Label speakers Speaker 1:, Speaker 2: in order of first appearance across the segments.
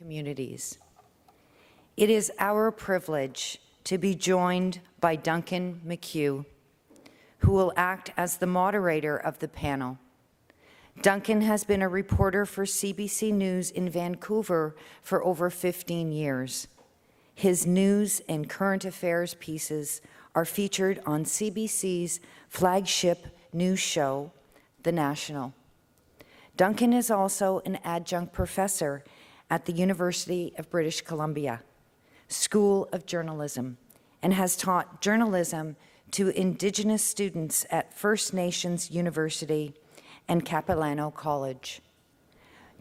Speaker 1: communities. It is our privilege to be joined by Duncan McHugh, who will act as the moderator of the panel. Duncan has been a reporter for CBC News in Vancouver for over 15 years. His news and current affairs pieces are featured on CBC's flagship news show, The National. Duncan is also an adjunct professor at the University of British Columbia School of Journalism and has taught journalism to Indigenous students at First Nations University and Capilano College.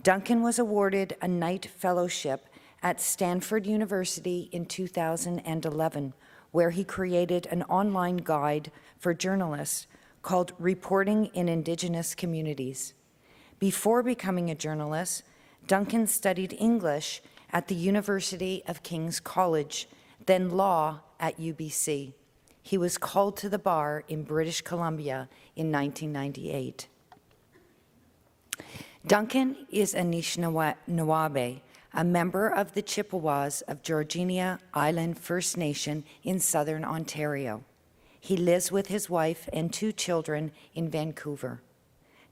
Speaker 1: Duncan was awarded a Knight Fellowship at Stanford University in 2011, where he created an online guide for journalists called Reporting in Indigenous Communities. Before becoming a journalist, Duncan studied English at the University of King's College, then law at UBC. He was called to the bar in British Columbia in 1998. Duncan is Anishinaabe, a member of the Chippewas of Georgiana Island First Nation in southern Ontario. He lives with his wife and 2 children in Vancouver.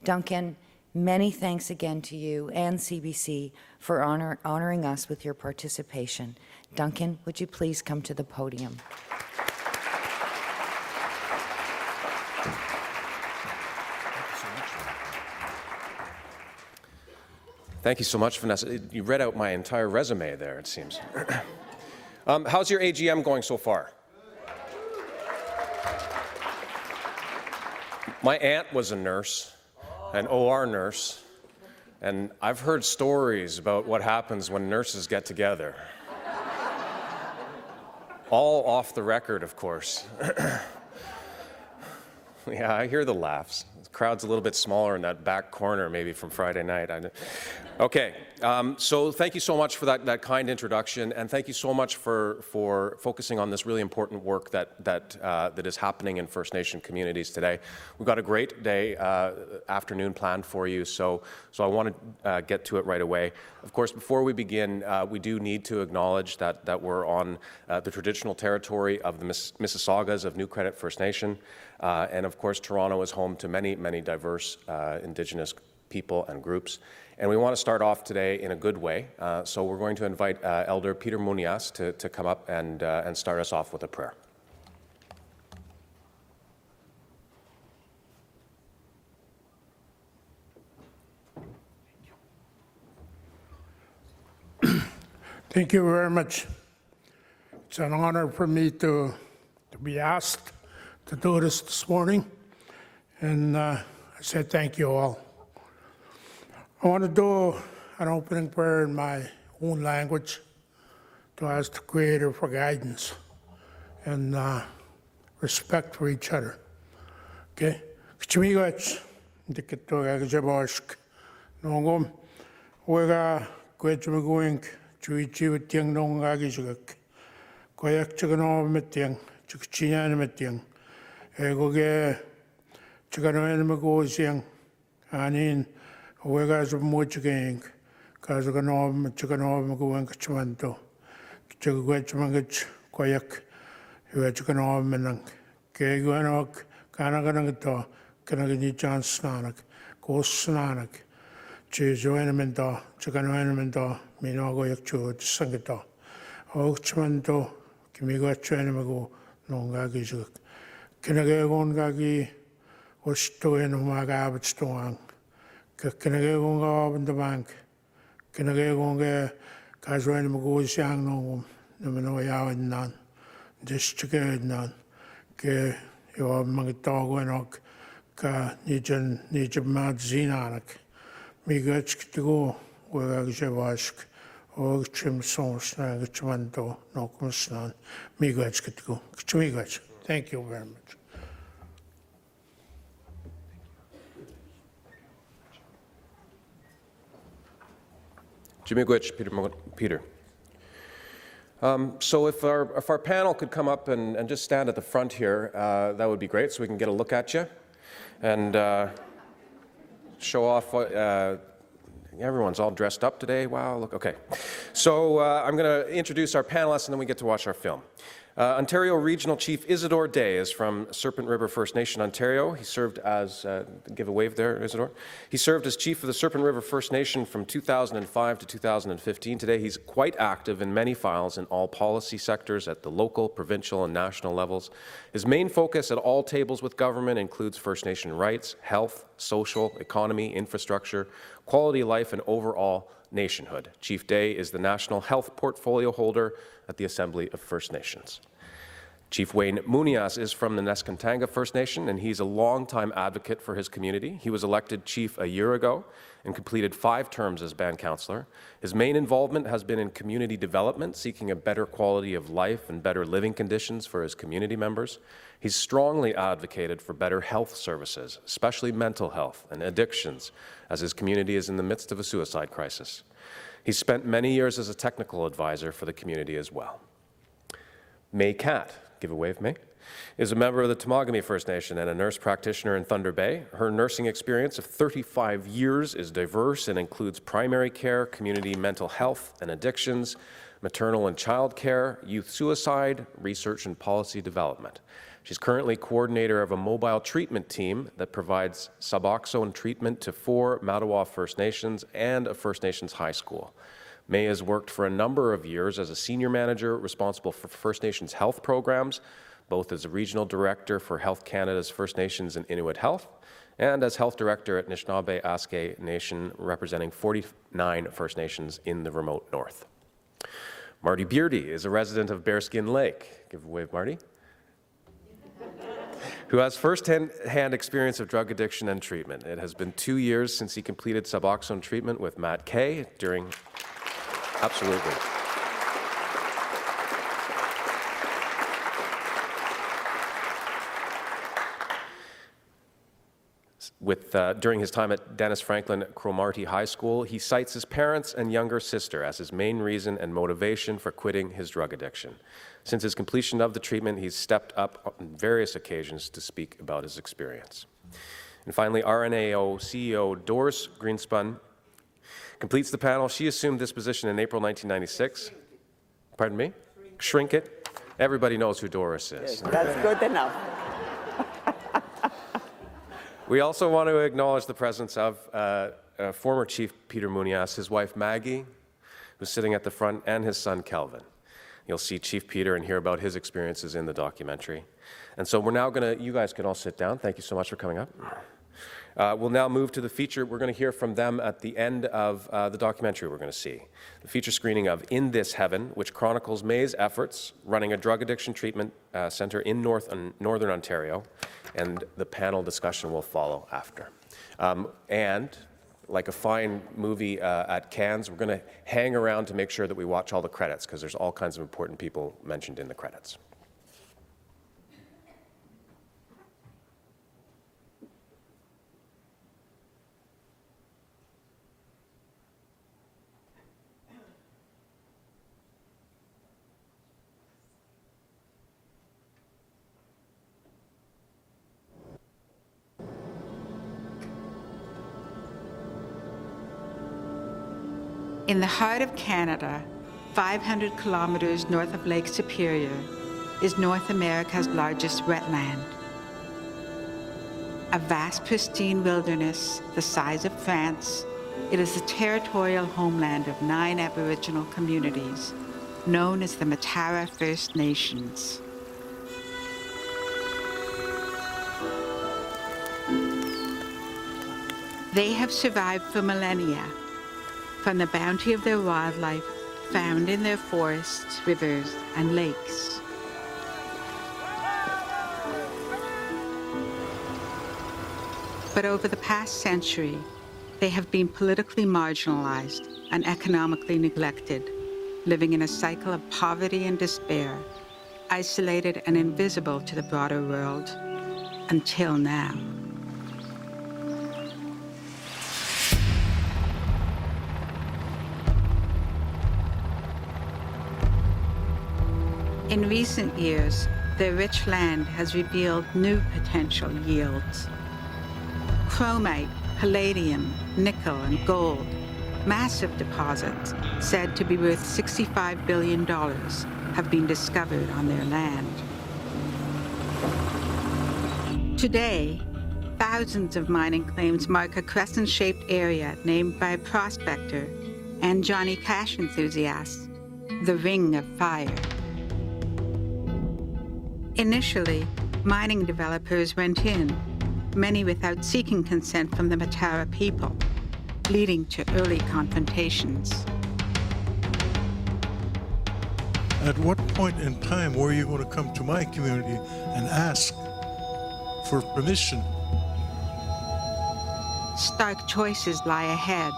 Speaker 1: Duncan, many thanks again to you and CBC for honoring us with your participation. Duncan, would you please come to the podium?
Speaker 2: Thank you so much, Vanessa. You read out my entire resume there, it seems. How's your AGM going so far? My aunt was a nurse, an OR nurse, and I've heard stories about what happens when nurses get together. All off the record, of course. Yeah, I hear the laughs. The crowd's a little bit smaller in that back corner, maybe from Friday night. Okay, so thank you so much for that kind introduction, and thank you so much for focusing on this really important work that is happening in First Nation communities today. We've got a great day, afternoon planned for you, so I want to get to it right away. Of course, before we begin, we do need to acknowledge that we're on the traditional territory of the Mississaugas of New Credit First Nation, and of course, Toronto is home to many, many diverse Indigenous people and groups. And we want to start off today in a good way. So we're going to invite Elder Peter Munias to come up and start us off with a prayer.
Speaker 3: Thank you very much. It's an honor for me to be asked to do this morning. And I said thank you all. I want to do an opening prayer in my own language to ask the Creator for guidance and respect for each other. Okay? Kchimigach, dikitogajaboshk, nongum, wega, kwechmagoink, chuichi with young nongagishak, koyak chaganometing, chukchianameting, egoge, chaganoenamagoziang, anin, Wegas of Muching, Kazaganov, Chikanov, Magoan Kachmanto, Chagwetchmangach, Koyak, Chikanov Menang, Keguanok, Kanaganagato, Kanagani John Snanak, Ghost Snanak, Chizoenamento, Chikanoenamento, Minogoyak Chu, Sangato, Ochmanto, Kimigo Chenemago, Nongagizuk, Kinagagon Gagi, Ostoen Magabstoang. Kinagayong in the bank, Kinagayong Kazwan Magos Yang no Namanoya and none, just chicken none, Ke your Mangatog and Ok, Ka Nijan Mad Zinanak, Migach to go where I Javask, or Chim Sons, Chmanto, no Kumsnan, Migach to go. Chmigach. Thank you very much.
Speaker 2: Jimigwich, Peter. So if our panel could come up and just stand at the front here, that would be great, so we can get a look at you and show off what, Everyone's all dressed up today. Wow, look, okay. So I'm going to introduce our panelists, and then we get to watch our film. Ontario Regional Chief Isidore Day is from Serpent River First Nation, Ontario. He served as, give a wave there, Isidore. He served as Chief of the Serpent River First Nation from 2005 to 2015. Today, he's quite active in many files in all policy sectors at the local, provincial, and national levels. His main focus at all tables with government includes First Nation rights, health, social, economy, infrastructure, quality of life, and overall nationhood. Chief Day is the National Health Portfolio holder at the Assembly of First Nations. Chief Wayne Munias is from the Neskantaga First Nation, and he's a longtime advocate for his community. He was elected chief a year ago and completed 5 terms as band councillor. His main involvement has been in community development, seeking a better quality of life and better living conditions for his community members. He's strongly advocated for better health services, especially mental health and addictions, as his community is in the midst of a suicide crisis. He's spent many years as a technical advisor for the community as well. May Cat, give a wave, May, is a member of the Temagami First Nation and a nurse practitioner in Thunder Bay. Her nursing experience of 35 years is diverse and includes primary care, community mental health and addictions, maternal and child care, youth suicide, research and policy development. She's currently coordinator of a mobile treatment team that provides Suboxone treatment to 4 Mattawa First Nations and a First Nations high school. May has worked for a number of years as a senior manager responsible for First Nations health programs, both as a regional director for Health Canada's First Nations and Inuit Health, and as health director at Anishinaabe-Aske Nation, representing 49 First Nations in the remote north. Marty Beardy is a resident of Bearskin Lake. Give a wave, Marty. Who has first-hand experience of drug addiction and treatment. It has been 2 years since he completed Suboxone treatment with Matt Kay during... Absolutely. During his time at Dennis Franklin Cromarty High School, he cites his parents and younger sister as his main reason and motivation for quitting his drug addiction. Since his completion of the treatment, he's stepped up on various occasions to speak about his experience. And finally, RNAO CEO Doris Greenspun completes the panel. She assumed this position in April 1996. Pardon me? Shrink it. Everybody knows who Doris is.
Speaker 4: That's good enough.
Speaker 2: We also want to acknowledge the presence of former Chief Peter Munias, his wife Maggie, who's sitting at the front, and his son Kelvin. You'll see Chief Peter and hear about his experiences in the documentary. And so we're now going to, you guys can all sit down. Thank you so much for coming up. We'll now move to the feature. We're going to hear from them at the end of the documentary we're going to see. The feature screening of In This Heaven, which chronicles May's efforts running a drug addiction treatment center in Northern Ontario, and the panel discussion will follow after. And like a fine movie at Cannes, we're going to hang around to make sure that we watch all the credits, because there's all kinds of important people mentioned in the credits.
Speaker 5: In the heart of Canada, 500 kilometers north of Lake Superior, is North America's largest wetland. A vast pristine wilderness the size of France, it is the territorial homeland of 9 Aboriginal communities, known as the Matara First Nations. They have survived for millennia from the bounty of their wildlife found in their forests, rivers, and lakes. But over the past century, they have been politically marginalized and economically neglected, living in a cycle of poverty and despair, isolated and invisible to the broader world, until now. In recent years, their rich land has revealed new potential yields. Chromite, palladium, nickel, and gold Massive deposits, said to be worth $65 billion, have been discovered on their land. Today, thousands of mining claims mark a crescent-shaped area named by a prospector and Johnny Cash enthusiasts, the Ring of Fire. Initially, mining developers went in, many without seeking consent from the Matara people, leading to early confrontations.
Speaker 4: At what point in time were you going to come to my community and ask for permission?
Speaker 5: Stark choices lie ahead.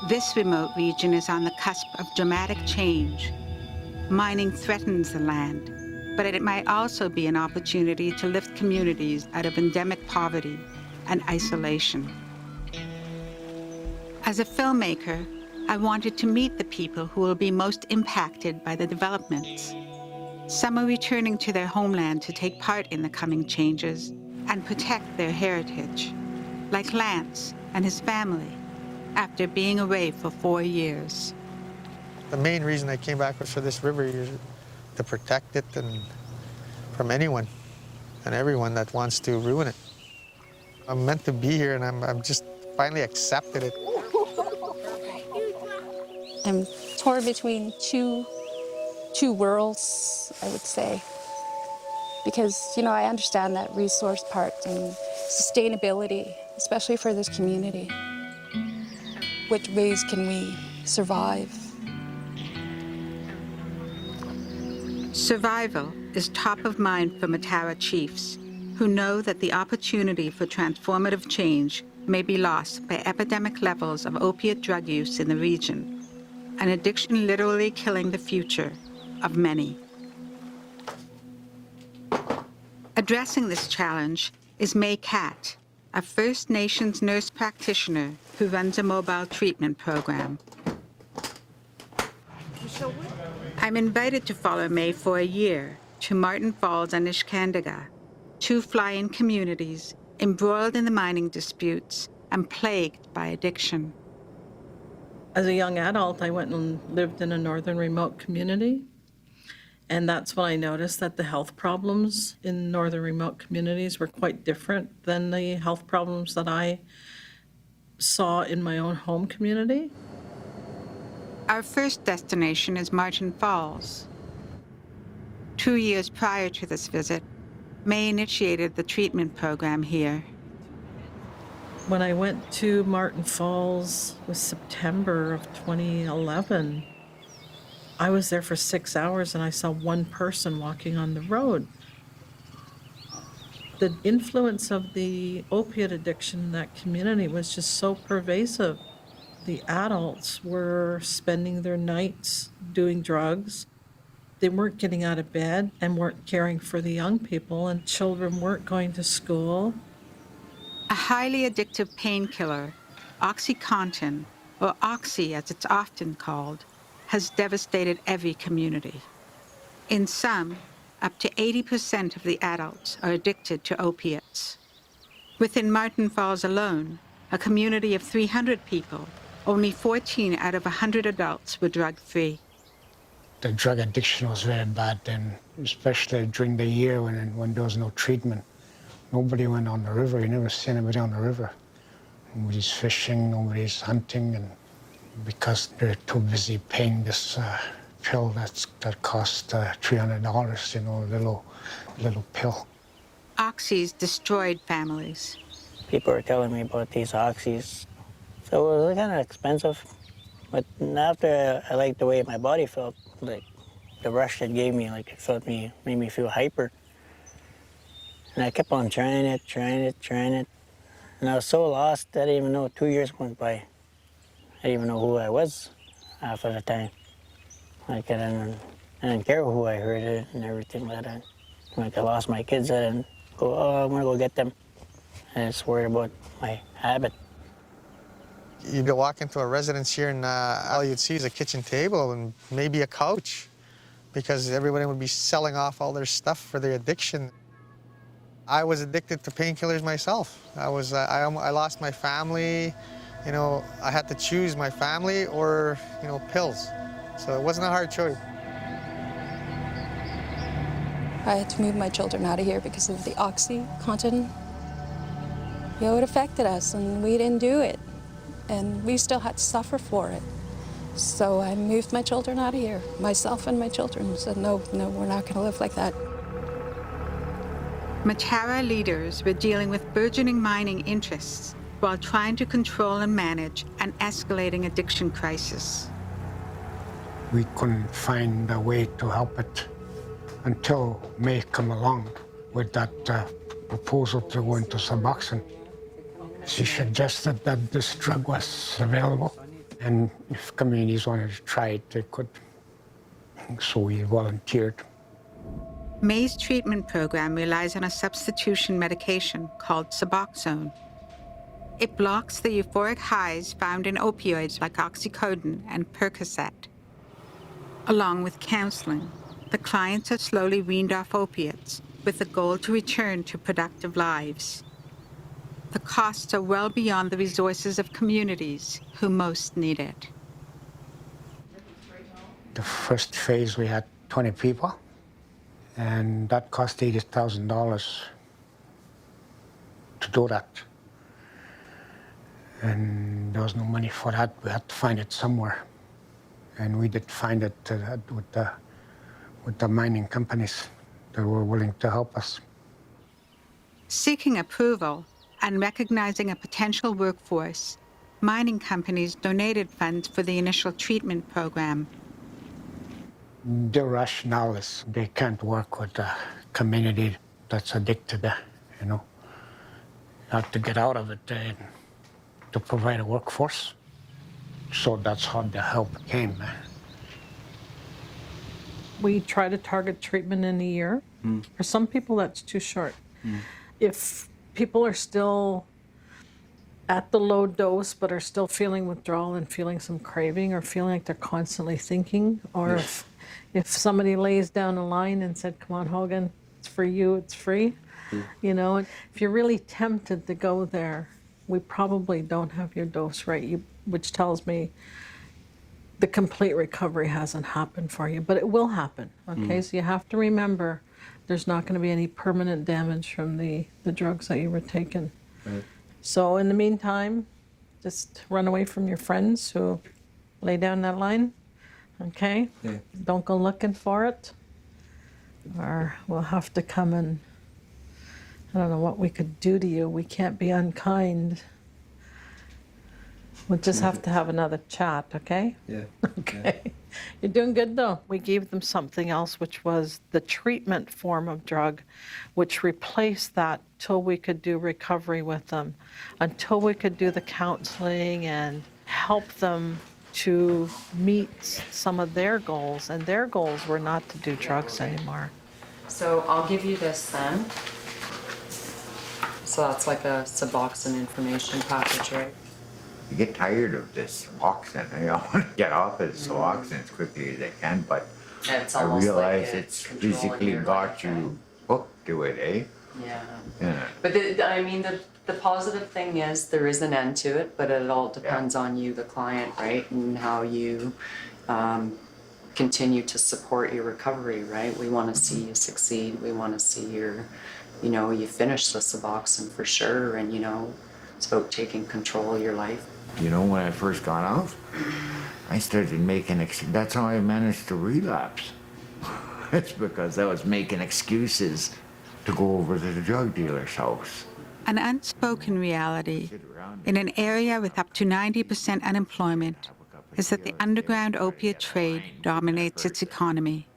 Speaker 5: This remote region is on the cusp of dramatic change. Mining threatens the land, but it might also be an opportunity to lift communities out of endemic poverty and isolation. As a filmmaker, I wanted to meet the people who will be most impacted by the developments. Some are returning to their homeland to take part in the coming changes and protect their heritage, like Lance and his family, after being away for 4 years.
Speaker 6: The main reason I came back was for this river here, to protect it and from anyone and everyone that wants to ruin it. I'm meant to be here, and I'm just finally accepted it.
Speaker 7: I'm torn between two worlds, I would say. Because, you know, I understand that resource part and sustainability, especially for this community. Which ways can we survive?
Speaker 5: Survival is top of mind for Matara chiefs, who know that the opportunity for transformative change may be lost by epidemic levels of opiate drug use in the region, an addiction literally killing the future of many. Addressing this challenge is May Catt, a First Nations nurse practitioner who runs a mobile treatment program. I'm invited to follow May for a year to Martin Falls and Ishkandaga, two fly-in communities embroiled in the mining disputes and plagued by addiction.
Speaker 8: As a young adult, I went and lived in a northern remote community. And that's when I noticed that the health problems in northern remote communities were quite different than the health problems that I saw in my own home community.
Speaker 5: Our first destination is Martin Falls. 2 years prior to this visit, May initiated the treatment program here.
Speaker 8: When I went to Martin Falls, it was September of 2011. I was there for 6 hours and I saw one person walking on the road. The influence of the opiate addiction in that community was just so pervasive. The adults were spending their nights doing drugs. They weren't getting out of bed and weren't caring for the young people, and children weren't going to school.
Speaker 5: A highly addictive painkiller, OxyContin, or Oxy as it's often called, has devastated every community. In some, up to 80% of the adults are addicted to opiates. Within Martin Falls alone, a community of 300 people, only 14 out of 100 adults were drug-free.
Speaker 9: The drug addiction was very bad then, especially during the year when there was no treatment. Nobody went on the river. You never see anybody on the river. Nobody's fishing, nobody's hunting, and because they're too busy paying this pill that costs $300, you know, a little pill.
Speaker 5: Oxys destroyed families.
Speaker 10: People were telling me about these oxys, so it was kind of expensive. But after I liked the way my body felt, like the rush it gave me, like it made me feel hyper. And I kept on trying it. And I was so lost that I didn't even know 2 years went by. I didn't even know who I was half of the time. Like I didn't care who I heard it and everything like that. Like I lost my kids, I didn't go, oh, I'm gonna go get them. I just worried about my habit.
Speaker 6: You'd walk into a residence here and all you'd see is a kitchen table and maybe a couch because everybody would be selling off all their stuff for their addiction. I was addicted to painkillers myself. I lost my family you know, I had to choose my family or, you know, pills. So it wasn't a hard choice.
Speaker 7: I had to move my children out of here because of the OxyContin. You know, it affected us, and we didn't do it. And we still had to suffer for it. So I moved my children out of here, myself and my children said, no, we're not going to live like that.
Speaker 5: Matara leaders were dealing with burgeoning mining interests while trying to control and manage an escalating addiction crisis.
Speaker 9: We couldn't find a way to help it until May come along with that proposal to go into Suboxone. She suggested that this drug was available, and if communities wanted to try it, they could. So we volunteered.
Speaker 5: May's treatment program relies on a substitution medication called Suboxone. It blocks the euphoric highs found in opioids like oxycodone and Percocet. Along with counseling, the clients are slowly weaned off opiates with the goal to return to productive lives. The costs are well beyond the resources of communities who most need it.
Speaker 9: The first phase, we had 20 people, and that cost $80,000 to do that. And there was no money for that. We had to find it somewhere. And we did find it with the mining companies that were willing to help us.
Speaker 5: Seeking approval and recognizing a potential workforce, mining companies donated funds for the initial treatment program.
Speaker 9: The rationale is they can't work with a community that's addicted, you know. You have to get out of it and to provide a workforce. So that's how the help came.
Speaker 8: We try to target treatment in a year. For some people, that's too short. If people are still at the low dose but are still feeling withdrawal and feeling some craving or feeling like they're constantly thinking, or if somebody lays down a line and said, come on, Hogan, it's for you, it's free, you know, and if you're really tempted to go there, we probably don't have your dose right, which tells me the complete recovery hasn't happened for you, but it will happen, okay? So you have to remember there's not going to be any permanent damage from the drugs that you were taking.
Speaker 11: Right.
Speaker 8: So in the meantime, just run away from your friends who lay down that line, okay?
Speaker 11: Yeah.
Speaker 8: Don't go looking for it, or we'll have to come and, I don't know what we could do to you. We can't be unkind. We'll just have to have another chat, okay?
Speaker 11: Yeah.
Speaker 8: Okay. You're doing good, though. We gave them something else, which was the treatment form of drug, which replaced that till we could do recovery with them, until we could do the counseling and help them to meet some of their goals. And their goals were not to do drugs anymore.
Speaker 12: So I'll give you this then. So that's like a Suboxone information package, right?
Speaker 13: You get tired of this Suboxone. I want to get off of Suboxone as quickly as I can, but
Speaker 12: It's
Speaker 13: I
Speaker 12: almost
Speaker 13: realize
Speaker 12: like
Speaker 13: it's
Speaker 12: controlling
Speaker 13: physically
Speaker 12: your
Speaker 13: got
Speaker 12: life,
Speaker 13: you hooked to it, eh?
Speaker 12: Yeah.
Speaker 13: Yeah.
Speaker 12: But the positive thing is there is an end to it, but it all depends on you, the client, right? And how you continue to support your recovery, right? We want to see you succeed. We want to see you finish the Suboxone for sure. And, it's about taking control of your life.
Speaker 13: You know, when I first got out, I started making, that's how I managed to relapse. It's because I was making excuses to go over to the drug dealer's house.
Speaker 5: An unspoken reality in an area with up to 90% unemployment is that the underground opiate trade dominates its economy.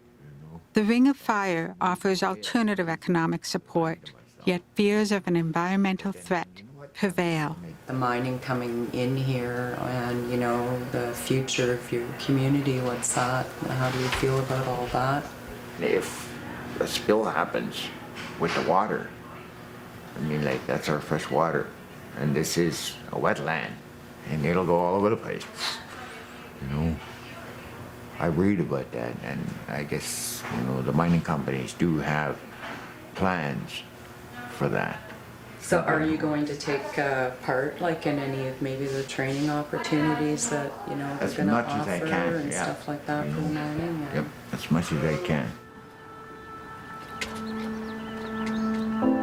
Speaker 5: The Ring of Fire offers alternative economic support, yet fears of an environmental threat prevail.
Speaker 12: The mining coming in here and, the future of your community, what's that? How do you feel about all that?
Speaker 13: If a spill happens with the water, that's our fresh water, and this is a wetland, and it'll go all over the place. I read about that, and I guess, the mining companies do have plans for that.
Speaker 12: So are you going to take part, like, in any of maybe the training opportunities that, you know, they're
Speaker 13: As
Speaker 12: gonna
Speaker 13: much as I
Speaker 12: offer
Speaker 13: can,
Speaker 12: and
Speaker 13: yeah.
Speaker 12: stuff like that for the morning?
Speaker 13: Yep, as much as I can.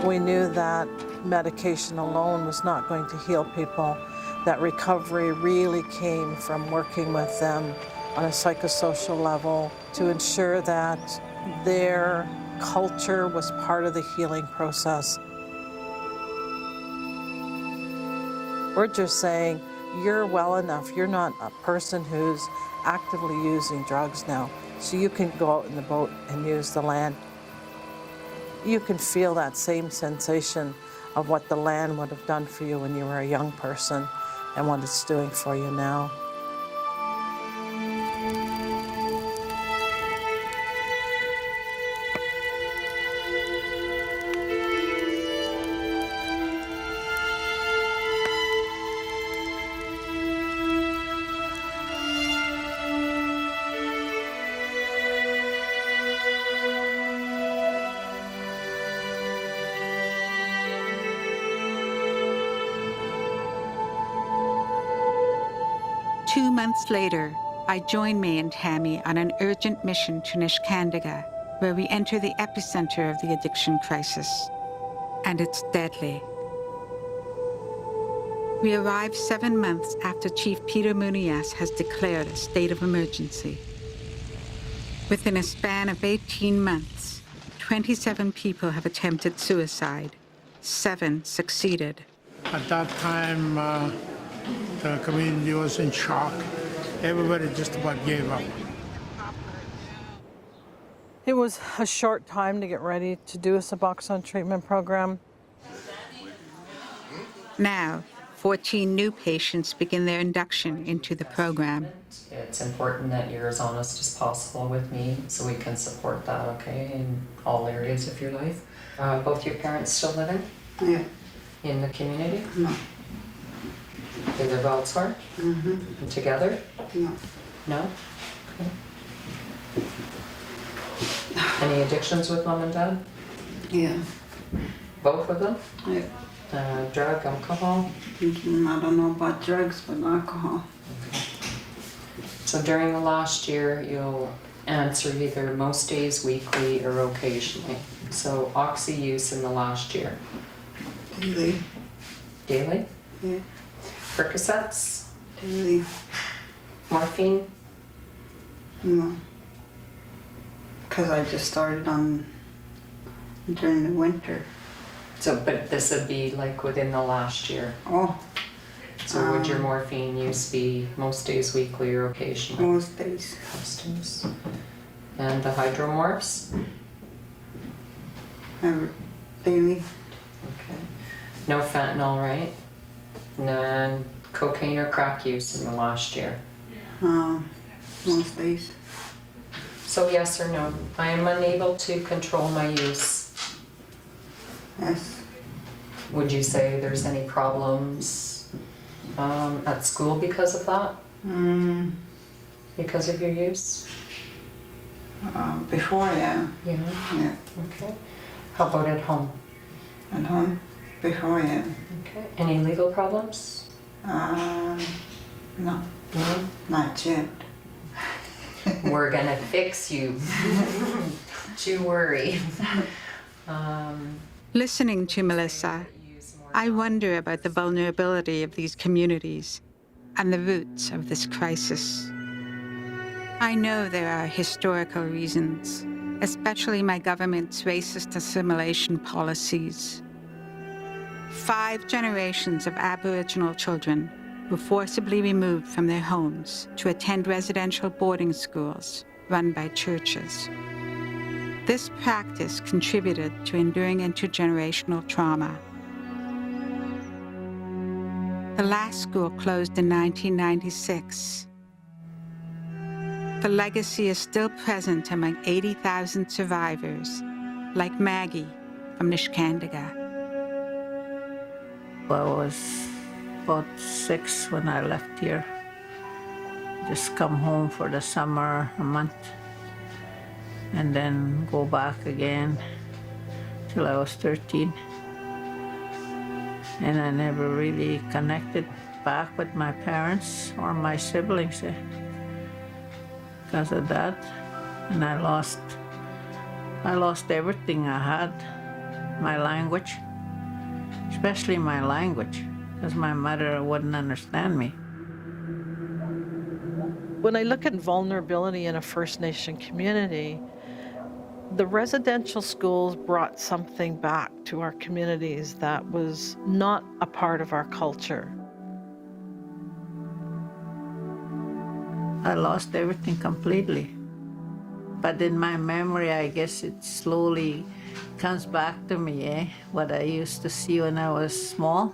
Speaker 8: We knew that medication alone was not going to heal people, that recovery really came from working with them on a psychosocial level to ensure that their culture was part of the healing process. We're just saying, you're well enough. You're not a person who's actively using drugs now, so you can go out in the boat and use the land. You can feel that same sensation of what the land would have done for you when you were a young person and what it's doing for you now.
Speaker 5: Later, I joined May and Tammy on an urgent mission to Nishkandiga, where we enter the epicenter of the addiction crisis. And it's deadly. We arrive 7 months after Chief Peter Munias has declared a state of emergency. Within a span of 18 months, 27 people have attempted suicide. 7 succeeded.
Speaker 3: At that time, the community was in shock. Everybody just about gave up.
Speaker 8: It was a short time to get ready to do a Suboxone treatment program.
Speaker 5: Now, 14 new patients begin their induction into the program.
Speaker 12: It's important that you're as honest as possible with me so we can support that, okay, in all areas of your life. Both your parents still living?
Speaker 11: Yeah.
Speaker 12: In the community?
Speaker 11: No.
Speaker 12: They live elsewhere?
Speaker 11: Mm-hmm.
Speaker 12: Together?
Speaker 11: No.
Speaker 12: No? Okay. Any addictions with mom and dad?
Speaker 11: Yeah.
Speaker 12: Both of them?
Speaker 11: Yeah.
Speaker 12: Drug, alcohol?
Speaker 11: I don't know about drugs, but alcohol.
Speaker 12: Okay. So during the last year, you'll answer either most days, weekly, or occasionally. So oxy use in the last year?
Speaker 11: Daily.
Speaker 12: Daily?
Speaker 11: Yeah.
Speaker 12: Percocets?
Speaker 11: Daily.
Speaker 12: Morphine?
Speaker 11: No. Because I just started on during the winter.
Speaker 12: So, but this would be like within the last year.
Speaker 11: Oh.
Speaker 12: So would your morphine use be most days, weekly, or occasionally?
Speaker 11: Most days.
Speaker 12: Most days. And the hydromorphs?
Speaker 11: Daily.
Speaker 12: Okay. No fentanyl, right? None cocaine or crack use in the last year?
Speaker 11: Most days.
Speaker 12: So yes or no? I am unable to control my use.
Speaker 11: Yes.
Speaker 12: Would you say there's any problems at school because of that? Because of your use?
Speaker 11: Before, yeah.
Speaker 12: Yeah.
Speaker 11: Yeah.
Speaker 12: Okay. How about at home?
Speaker 11: At home? Before, yeah.
Speaker 12: Okay. Any legal problems?
Speaker 11: No.
Speaker 12: No?
Speaker 11: Not yet.
Speaker 12: We're gonna fix you. Don't you worry.
Speaker 5: Listening to Melissa, I wonder about the vulnerability of these communities and the roots of this crisis. I know there are historical reasons, especially my government's racist assimilation policies. 5 generations of Aboriginal children were forcibly removed from their homes to attend residential boarding schools run by churches. This practice contributed to enduring intergenerational trauma. The last school closed in 1996. The legacy is still present among 80,000 survivors, like Maggie from Nishkandiga.
Speaker 14: I was about 6 when I left here. Just come home for the summer, a month, and then go back again till I was 13. And I never really connected back with my parents or my siblings because of that. And I lost everything I had, my language, especially my language, because my mother wouldn't understand me.
Speaker 8: When I look at vulnerability in a First Nation community, the residential schools brought something back to our communities that was not a part of our culture.
Speaker 14: I lost everything completely. But in my memory, I guess it slowly comes back to me, what I used to see when I was small.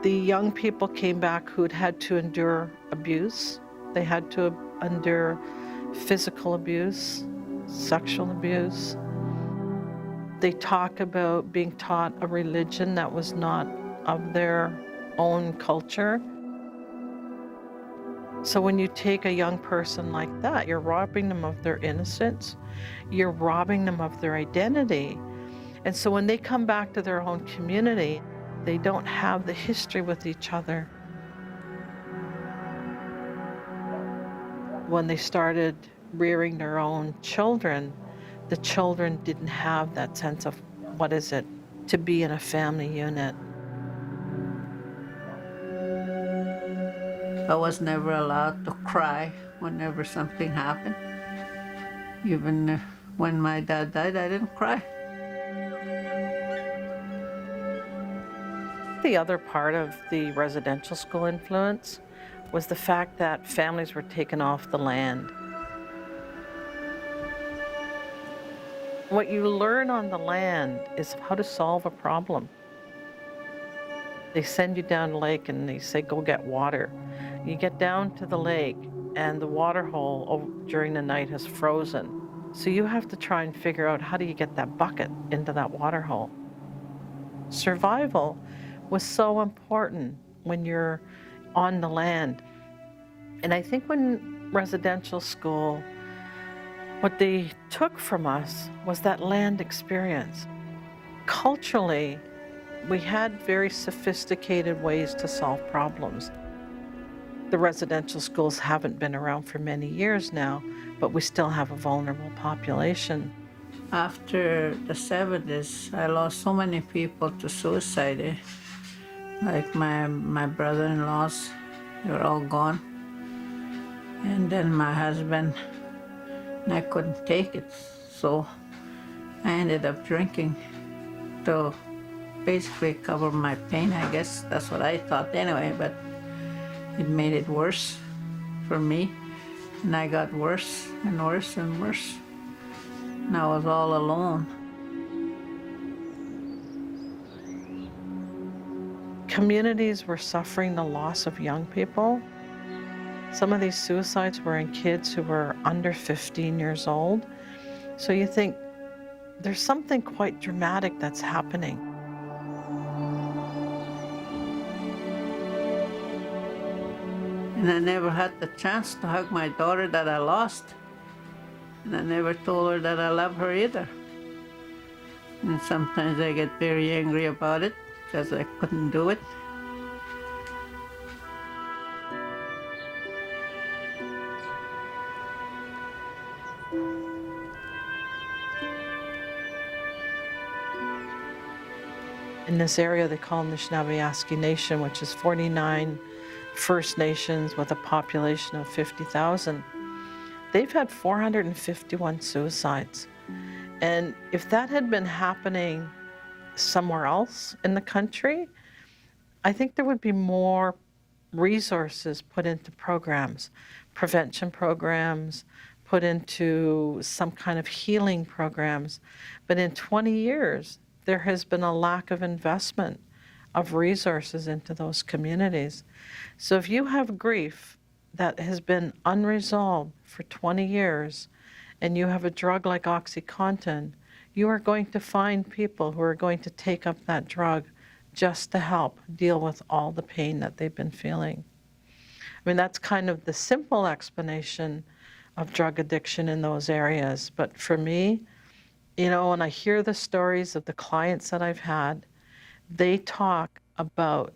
Speaker 8: The young people came back who'd had to endure abuse. They had to endure physical abuse, sexual abuse. They talk about being taught a religion that was not of their own culture. So when you take a young person like that, you're robbing them of their innocence, you're robbing them of their identity. And so when they come back to their own community, they don't have the history with each other. When they started rearing their own children, the children didn't have that sense of what is it to be in a family unit.
Speaker 14: I was never allowed to cry whenever something happened. Even when my dad died, I didn't cry.
Speaker 8: The other part of the residential school influence was the fact that families were taken off the land. What you learn on the land is how to solve a problem. They send you down the lake and they say, go get water. You get down to the lake and the water hole during the night has frozen. So you have to try and figure out how do you get that bucket into that water hole. Survival was so important when you're on the land. And I think when residential school, what they took from us was that land experience. Culturally, we had very sophisticated ways to solve problems. The residential schools haven't been around for many years now, but we still have a vulnerable population.
Speaker 14: After the 70s, I lost so many people to suicide. Like my brother-in-laws, they were all gone. And then my husband, and I couldn't take it. So I ended up drinking to basically cover my pain, I guess. That's what I thought anyway, but it made it worse for me. And I got worse and worse and worse. And I was all alone.
Speaker 8: Communities were suffering the loss of young people. Some of these suicides were in kids who were under 15 years old. So you think there's something quite dramatic that's happening.
Speaker 14: And I never had the chance to hug my daughter that I lost. And I never told her that I love her either. And sometimes I get very angry about it because I couldn't do it.
Speaker 8: In this area, they call Anishinaabe Nation, which is 49 First Nations with a population of 50,000. They've had 451 suicides. And if that had been happening somewhere else in the country, I think there would be more resources put into programs, prevention programs, put into some kind of healing programs. But in 20 years, there has been a lack of investment of resources into those communities. So if you have grief that has been unresolved for 20 years, and you have a drug like OxyContin, you are going to find people who are going to take up that drug just to help deal with all the pain that they've been feeling. I mean, that's kind of the simple explanation of drug addiction in those areas. But for me, You know, when I hear the stories of the clients that I've had, they talk about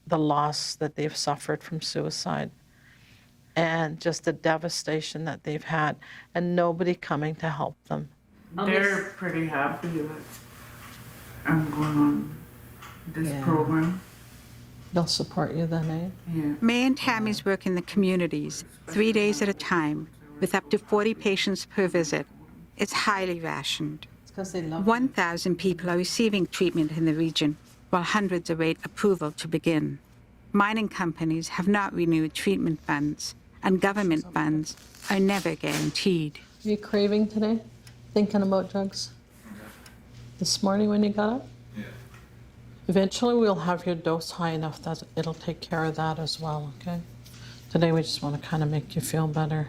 Speaker 8: the loss that they've suffered from suicide and just the devastation that they've had, and nobody coming to help them.
Speaker 11: They're pretty happy that I'm going on this program.
Speaker 8: They'll support you then, eh?
Speaker 11: Yeah.
Speaker 5: May and Tammy's work in the communities, 3 days at a time, with up to 40 patients per visit, is highly rationed.
Speaker 8: It's because they love
Speaker 5: 1,000 people are receiving treatment in the region, while hundreds await approval to begin. Mining companies have not renewed treatment funds, and government funds are never guaranteed.
Speaker 8: Are you craving today? Thinking about drugs? This morning when you got up? Yeah. Eventually we'll have your dose high enough that it'll take care of that as well, okay? Today we just want to kind of make you feel better.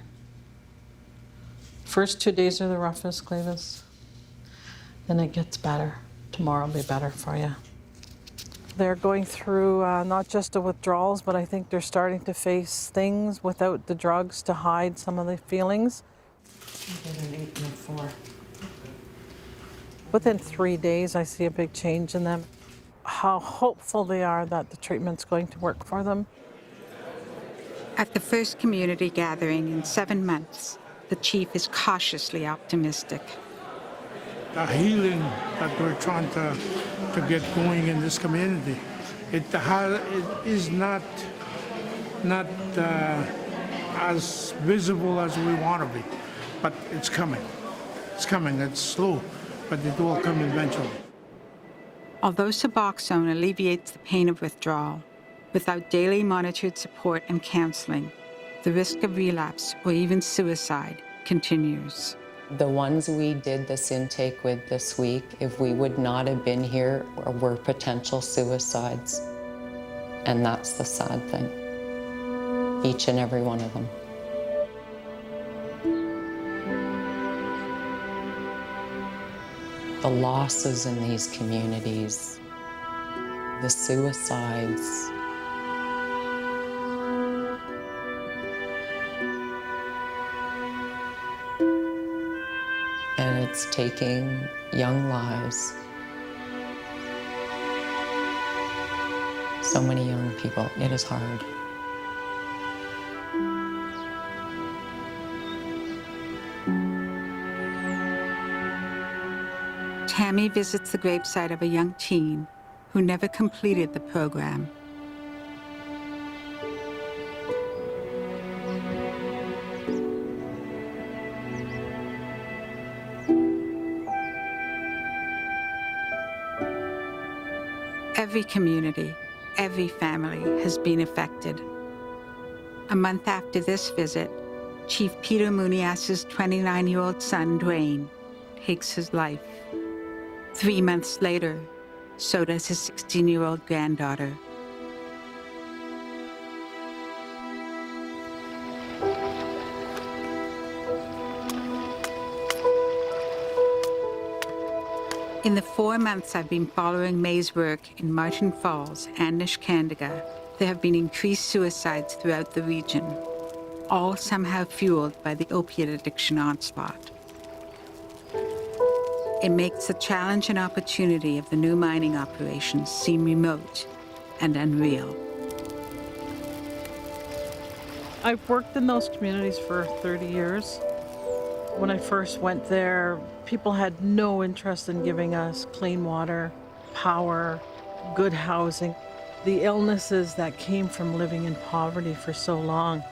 Speaker 8: First 2 days are the roughest, Clevis. Then it gets better. Tomorrow will be better for you. They're going through not just the withdrawals, but I think they're starting to face things without the drugs to hide some of the feelings. Get an 8 and a 4. Within 3 days, I see a big change in them. How hopeful they are that the treatment's going to work for them.
Speaker 5: At the first community gathering in 7 months, the chief is cautiously optimistic.
Speaker 3: The healing that we're trying to get going in this community, it is not as visible as we want to be, but it's coming. It's coming. It's slow, but it will come eventually.
Speaker 5: Although Suboxone alleviates the pain of withdrawal, without daily monitored support and counseling, the risk of relapse or even suicide continues.
Speaker 12: The ones we did this intake with this week, if we would not have been here, were potential suicides. And that's the sad thing. Each and every one of them. The losses in these communities, the suicides, and it's taking young lives. So many young people, it is hard.
Speaker 5: Tammy visits the gravesite of a young teen who never completed the program. Every community, every family has been affected. A month after this visit, Chief Peter Munias's 29-year-old son, Dwayne, takes his life. 3 months later, so does his 16-year-old granddaughter. In the 4 months I've been following May's work in Martin Falls and Niskandiga, there have been increased suicides throughout the region, all somehow fueled by the opiate addiction onslaught. It makes the challenge and opportunity of the new mining operations seem remote and unreal.
Speaker 8: I've worked in those communities for 30 years. When I first went there, people had no interest in giving us clean water, power, good housing. The illnesses that came from living in poverty for so long.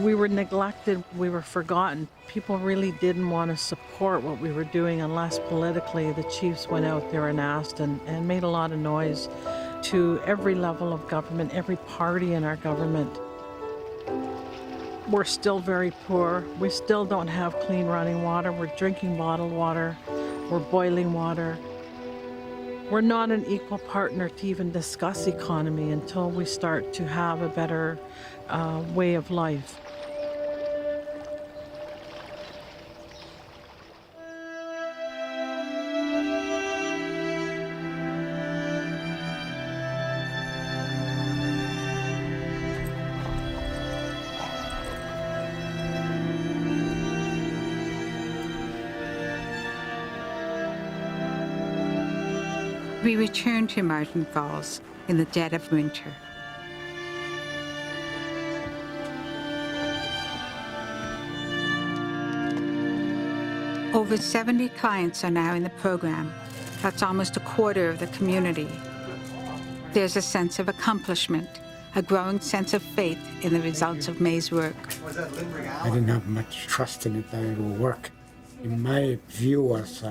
Speaker 8: We were neglected, we were forgotten. People really didn't want to support what we were doing unless politically the chiefs went out there and asked and made a lot of noise to every level of government, every party in our government. We're still very poor. We still don't have clean running water. We're drinking bottled water. We're boiling water. We're not an equal partner to even discuss economy until we start to have a better way of life.
Speaker 5: we return to Martin Falls in the dead of winter. Over 70 clients are now in the program. That's almost a quarter of the community. There's a sense of accomplishment, a growing sense of faith in the results of May's work.
Speaker 9: I didn't have much trust in it that it would work. In my view, was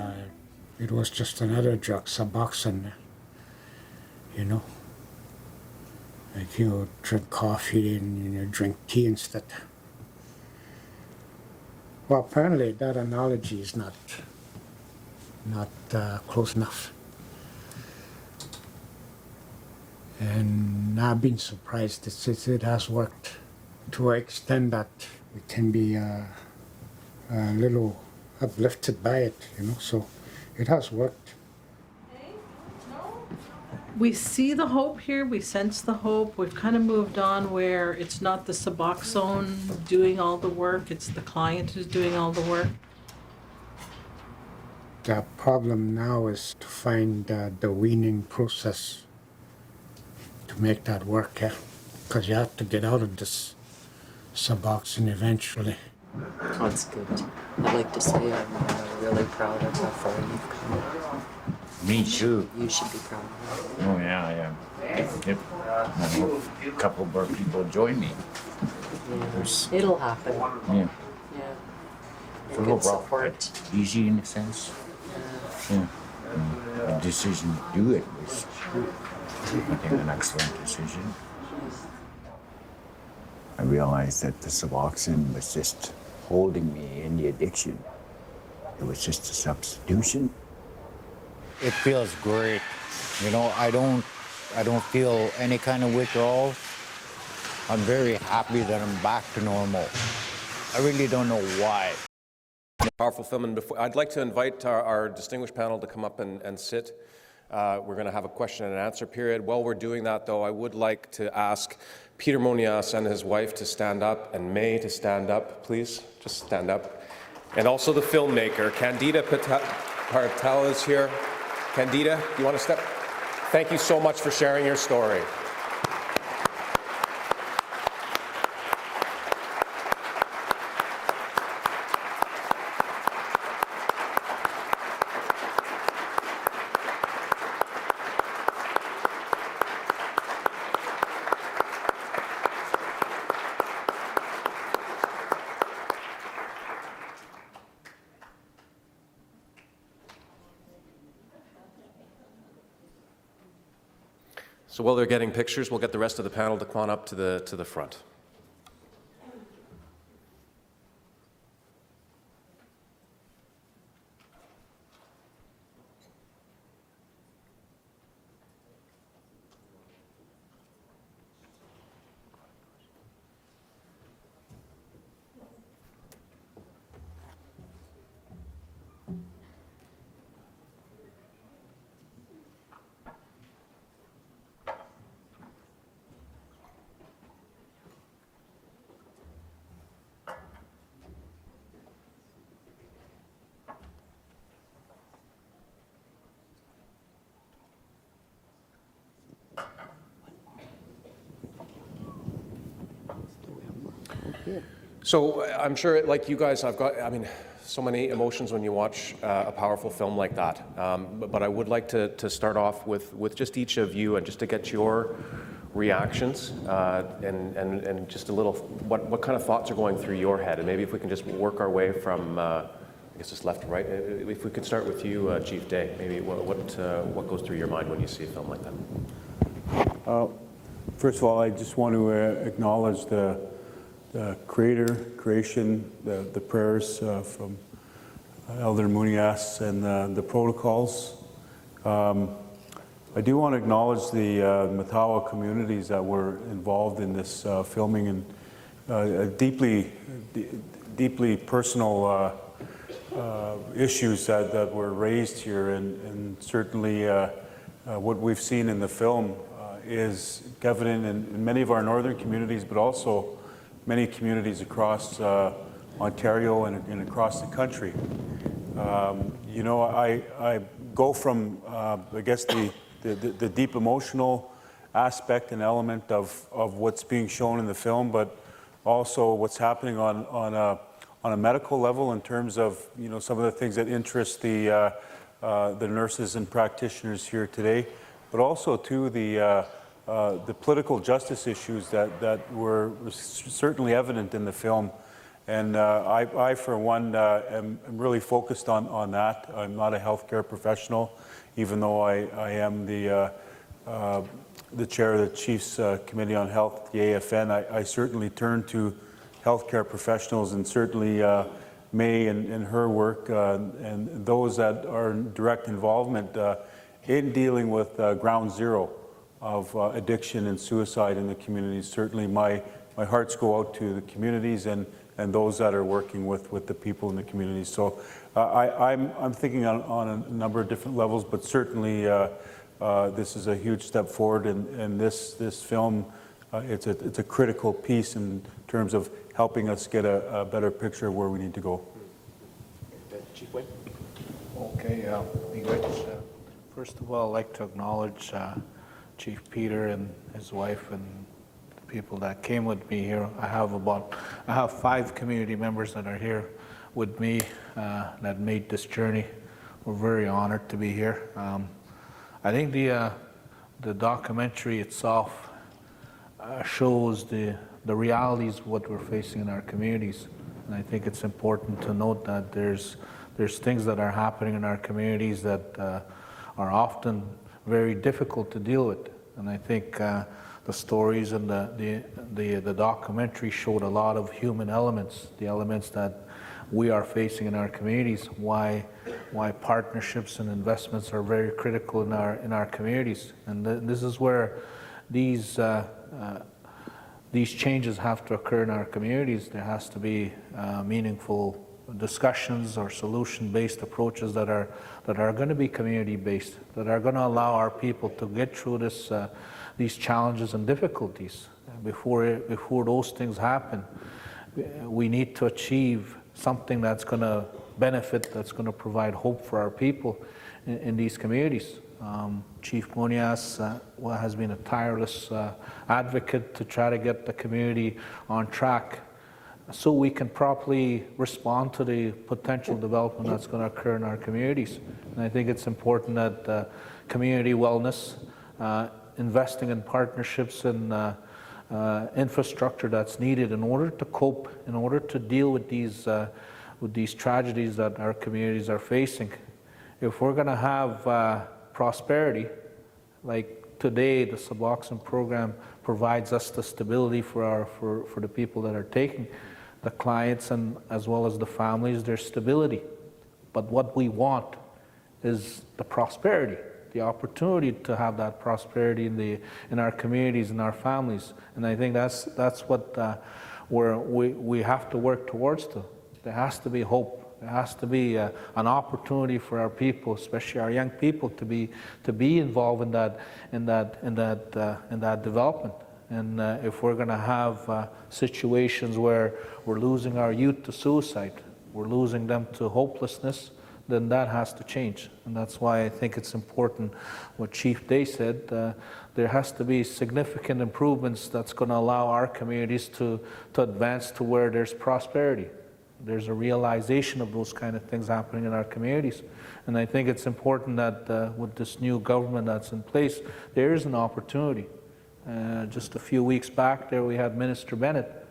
Speaker 9: it was just another drug, Suboxone. You know, like you drink coffee and you drink tea instead. Well, apparently that analogy is not close enough. And I've been surprised it has worked to an extent that we can be a little uplifted by it, you know, so it has worked.
Speaker 8: We see the hope here, we sense the hope. We've kind of moved on where it's not the Suboxone doing all the work, it's the client who's doing all the work.
Speaker 9: The problem now is to find the weaning process to make that work, yeah? Because you have to get out of this Suboxone eventually.
Speaker 12: That's good. I'd like to say I'm really proud of how far you've come.
Speaker 13: Me too.
Speaker 12: You should be proud of
Speaker 13: Oh yeah, I am. Yep. I hope a couple more people join me.
Speaker 12: that. It'll happen.
Speaker 13: Yeah.
Speaker 12: Yeah.
Speaker 13: It's a
Speaker 12: And
Speaker 13: little
Speaker 12: good
Speaker 13: rough,
Speaker 12: support.
Speaker 13: but easy in a sense. Yeah. The decision to do it was, I think, an excellent decision. I realized that the Suboxone was just holding me in the addiction. It was just a substitution.
Speaker 15: It feels great. You know, I don't feel any kind of withdrawal. I'm very happy that I'm back to normal. I really don't know why.
Speaker 2: Powerful film. And before, I'd like to invite our distinguished panel to come up and sit. We're going to have a question and answer period. While we're doing that, though, I would like to ask Peter Monias and his wife to stand up, and May to stand up, please. Just stand up. And also the filmmaker, Candida Patel is here. Candida, do you want to step? Thank you so much for sharing your story. So while they're getting pictures, we'll get the rest of the panel to come on up to the front. So I'm sure, like you guys, so many emotions when you watch a powerful film like that. But I would like to start off with just each of you and just to get your reactions and just a little, what kind of thoughts are going through your head? And maybe if we can just work our way from, I guess it's left to right. If we could start with you, Chief Day, maybe what goes through your mind when you see a film like that?
Speaker 16: First of all, I just want to acknowledge the creation, the prayers from Elder Munias and the protocols. I do want to acknowledge the Matawa communities that were involved in this filming and deeply personal issues that were raised here, and certainly what we've seen in the film is evident in many of our northern communities, but also many communities across Ontario and across the country. You know, I go from, I guess, the the deep emotional aspect and element of what's being shown in the film, but also what's happening on a medical level in terms of some of the things that interest the nurses and practitioners here today, but also too the political justice issues that were certainly evident in the film. And I for one, am really focused on that. I'm not a healthcare professional, even though I am the chair of the Chiefs Committee on Health, the AFN. I certainly turn to healthcare professionals, and certainly May and her work, and those that are in direct involvement in dealing with ground zero of addiction and suicide in the communities. Certainly my hearts go out to the communities and those that are working with the people in the communities. So I'm thinking on a number of different levels, but certainly this is a huge step forward, and this film, it's a critical piece in terms of helping us get a better picture of where we need to go.
Speaker 2: Chief Wayne?
Speaker 17: Okay, first of all, I'd like to acknowledge Chief Peter and his wife and the people that came with me here. I have 5 community members that are here with me that made this journey. We're very honored to be here. I think the documentary itself shows the realities of what we're facing in our communities, and I think it's important to note that there's things that are happening in our communities that are often very difficult to deal with, and I think the stories and the documentary showed a lot of human elements, the elements that we are facing in our communities, why partnerships and investments are very critical in our communities, and this is where these changes have to occur in our communities. There has to be meaningful discussions or solution-based approaches that are going to be community-based, that are going to allow our people to get through these challenges and difficulties. Before those things happen, we need to achieve something that's going to benefit, that's going to provide hope for our people in these communities. Chief Monias has been a tireless advocate to try to get the community on track so we can properly respond to the potential development that's going to occur in our communities. And I think it's important that community wellness, investing in partnerships and infrastructure that's needed in order to cope, in order to deal with these tragedies that our communities are facing. If we're going to have prosperity, like today the Suboxone program provides us the stability for the people that are taking, the clients and as well as the families, their stability. But what we want is the prosperity, the opportunity to have that prosperity in our communities and our families. And I think that's what we have to work towards. There has to be hope. There has to be an opportunity for our people, especially our young people, to be involved in that development. And if we're going to have situations where we're losing our youth to suicide, we're losing them to hopelessness, then that has to change. And that's why I think it's important what Chief Day said. There has to be significant improvements that's going to allow our communities to advance to where there's prosperity. There's a realization of those kind of things happening in our communities. And I think it's important that with this new government that's in place, there is an opportunity. Just a few weeks back there, we had Minister Bennett.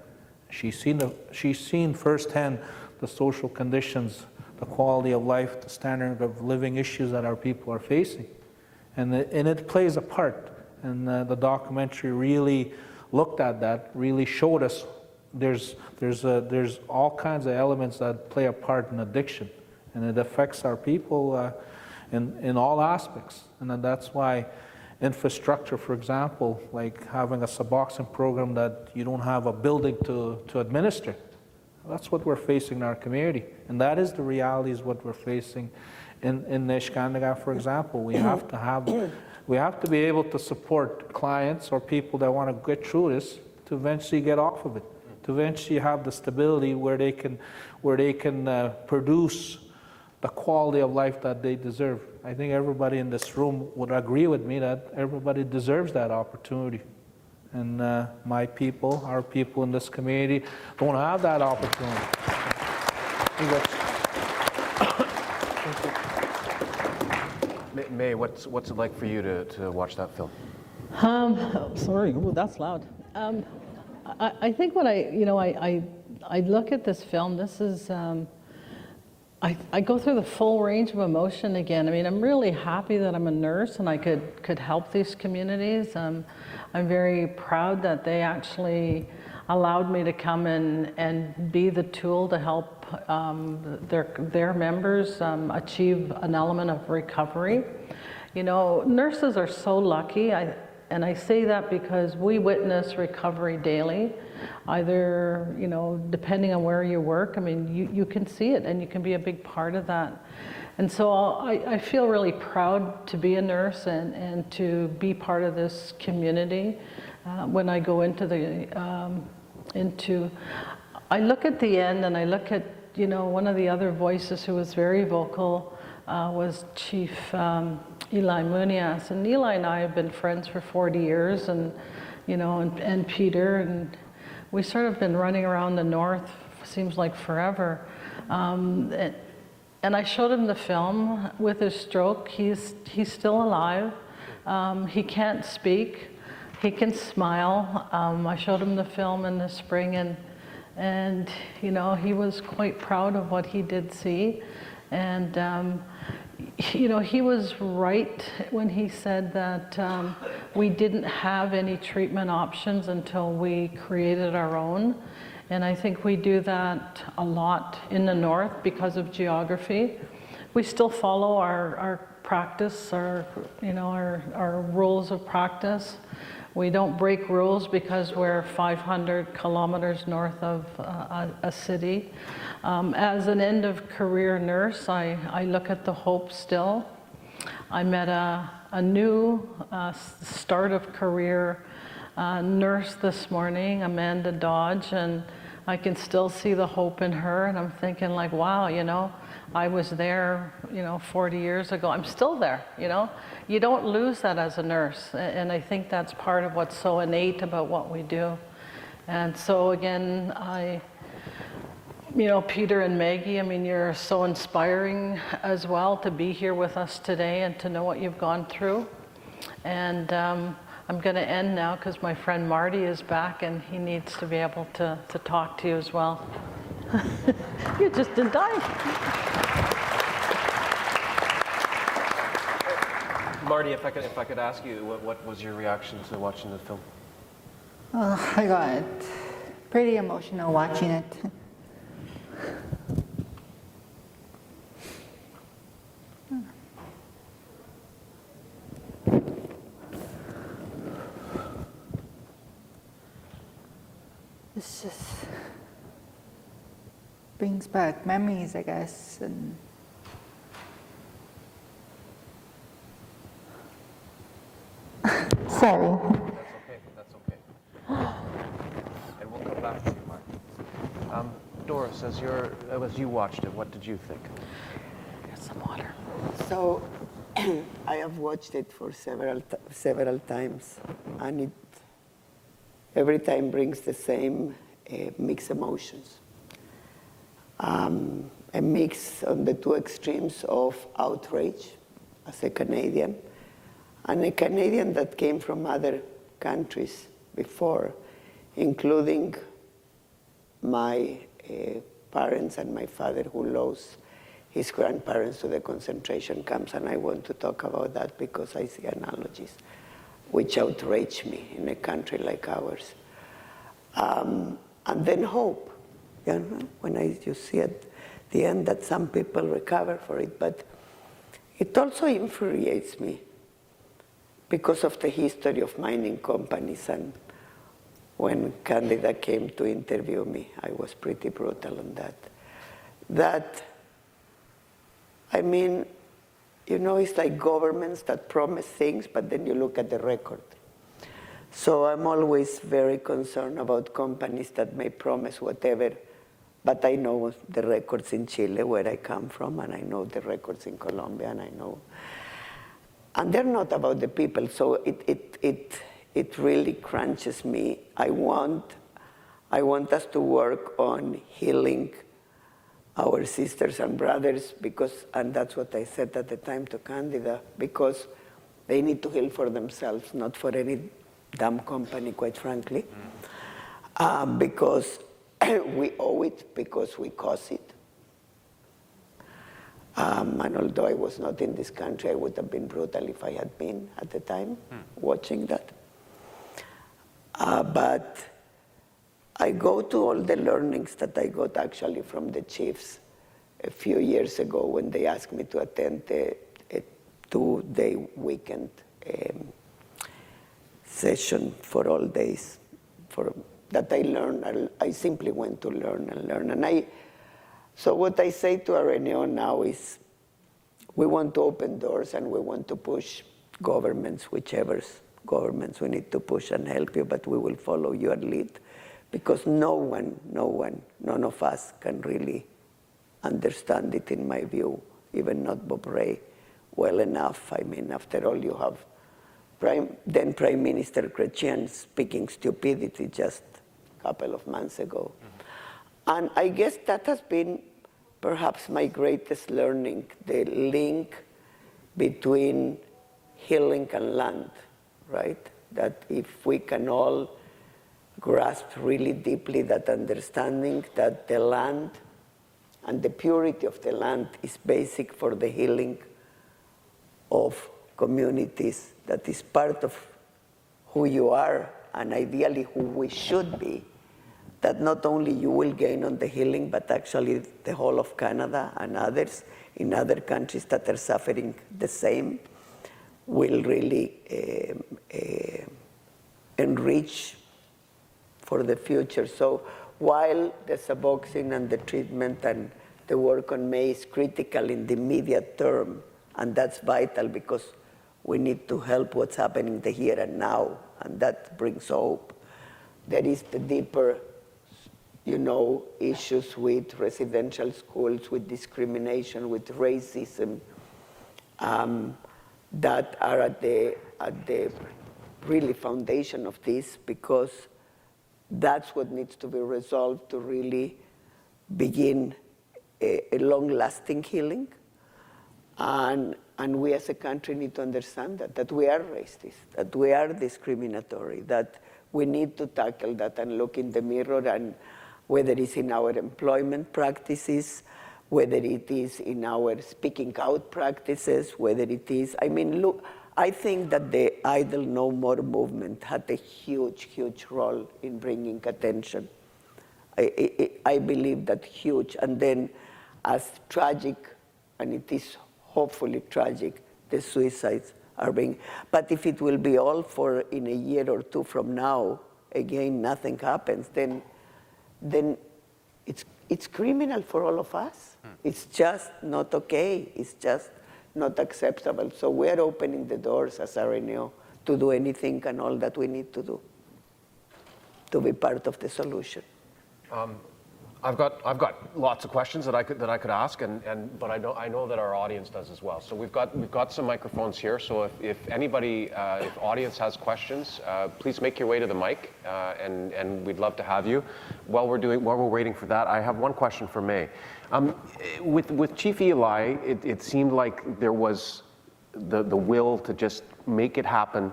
Speaker 17: She's seen firsthand the social conditions, the quality of life, the standard of living issues that our people are facing. And it plays a part. And the documentary really looked at that, really showed us there's all kinds of elements that play a part in addiction, and it affects our people in all aspects. And then that's why infrastructure, for example, like having a Suboxone program that you don't have a building to administer, that's what we're facing in our community, and that is the reality is what we're facing in Nishkandaga, for example. We have to be able to support clients or people that want to get through this to eventually get off of it, to eventually have the stability where they can produce the quality of life that they deserve. I think everybody in this room would agree with me that everybody deserves that opportunity. And my people, our people in this community, don't have that opportunity.
Speaker 2: May, what's it like for you to watch that film?
Speaker 18: Sorry, ooh, that's loud. I think when I look at this film, this is, I go through the full range of emotion again. I mean, I'm really happy that I'm a nurse and I could help these communities. I'm very proud that they actually allowed me to come in and be the tool to help their members achieve an element of recovery. You know, nurses are so lucky, and I say that because we witness recovery daily, either, you know, depending on where you work. I mean, you can see it and you can be a big part of that. And so I feel really proud to be a nurse and to be part of this community. When I go into I look at the end and I look at, you know, one of the other voices who was very vocal was Chief Eli Munias. And Eli and I have been friends for 40 years, and, you know, and Peter, and we sort of been running around the north, seems like forever. And I showed him the film with his stroke. He's still alive. He can't speak. He can smile. I showed him the film in the spring, and you know, he was quite proud of what he did see. And you know, he was right when he said that we didn't have any treatment options until we created our own. And I think we do that a lot in the north because of geography. We still follow our practice, our rules of practice. We don't break rules because we're 500 kilometers north of a city. As an end-of-career nurse, I look at the hope still. I met a new start-of-career nurse this morning, Amanda Dodge, and I can still see the hope in her, and I'm thinking like, wow, you know, I was there, you know, 40 years ago. I'm still there, you know. You don't lose that as a nurse, and I think that's part of what's so innate about what we do. And so again, you know, Peter and Maggie, I mean, you're so inspiring as well to be here with us today and to know what you've gone through. And I'm going to end now because my friend Marty is back and he needs to be able to talk to you as well. You just didn't die.
Speaker 2: Marty, if I could ask you, what was your reaction to watching the film?
Speaker 19: I got pretty emotional watching it. This just brings back memories, I guess, and sorry.
Speaker 2: That's okay. And we'll come back to you, Mark. Doris, as you watched it, what did you think?
Speaker 18: Get some water.
Speaker 20: So, I have watched it for several times, and it every time brings the same mixed emotions. A mix on the two extremes of outrage as a Canadian, and a Canadian that came from other countries before, including my parents and my father who lost his grandparents to the concentration camps, and I want to talk about that because I see analogies which outrage me in a country like ours. And then hope, you know, when you see at the end that some people recover for it, but it also infuriates me because of the history of mining companies, and when Candida came to interview me, I was pretty brutal on that. I mean, you know, it's like governments that promise things, but then you look at the record. So I'm always very concerned about companies that may promise whatever, But I know the records in Chile, where I come from, and I know the records in Colombia, and I know. And they're not about the people, so it really crunches me. I want us to work on healing our sisters and brothers, because, and that's what I said at the time to Candida, because they need to heal for themselves, not for any damn company, quite frankly. Because we owe it, because we cause it. And although I was not in this country, I would have been brutal if I had been at the time watching that. But I go to all the learnings that I got actually from the chiefs a few years ago when they asked me to attend a 2-day weekend session for all days. That I learned, I simply went to learn and learn. And so what I say to RNAO now is, we want to open doors and we want to push governments, whichever governments we need to push and help you, but we will follow your lead, because none of us can really understand it, in my view, even not Bob Ray, well enough. I mean, after all, you have then Prime Minister Chrétien speaking stupidity just a couple of months ago. And I guess that has been perhaps my greatest learning, the link between healing and land, right? That if we can all grasp really deeply that understanding that the land and the purity of the land is basic for the healing of communities, that is part of who you are and ideally who we should be, that not only you will gain on the healing, but actually the whole of Canada and others in other countries that are suffering the same will really enrich for the future. So while the Suboxone and the treatment and the work on May is critical in the immediate term, and that's vital because we need to help what's happening the here and now, and that brings hope. There is the deeper, issues with residential schools, with discrimination, with racism, that are at the really foundation of this, because that's what needs to be resolved to really begin a long-lasting healing. And we as a country need to understand that we are racist, that we are discriminatory, that we need to tackle that and look in the mirror, and whether it's in our employment practices, whether it is in our speaking out practices, whether it is, look, I think that the Idle No More movement had a huge, huge role in bringing attention. I believe that huge, and then as tragic, and it is hopefully tragic, the suicides are being, but if it will be all for in a year or two from now, again, nothing happens, then it's criminal for all of us. It's just not okay. It's just not acceptable. So we're opening the doors as RNAO to do anything and all that we need to do to be part of the solution.
Speaker 2: I've got lots of questions that I could ask, but I know that our audience does as well. So we've got some microphones here. So if anybody, if audience has questions, please make your way to the mic, and we'd love to have you. While we're waiting for that, I have one question for May. With Chief Eli, it seemed like there was the will to just make it happen.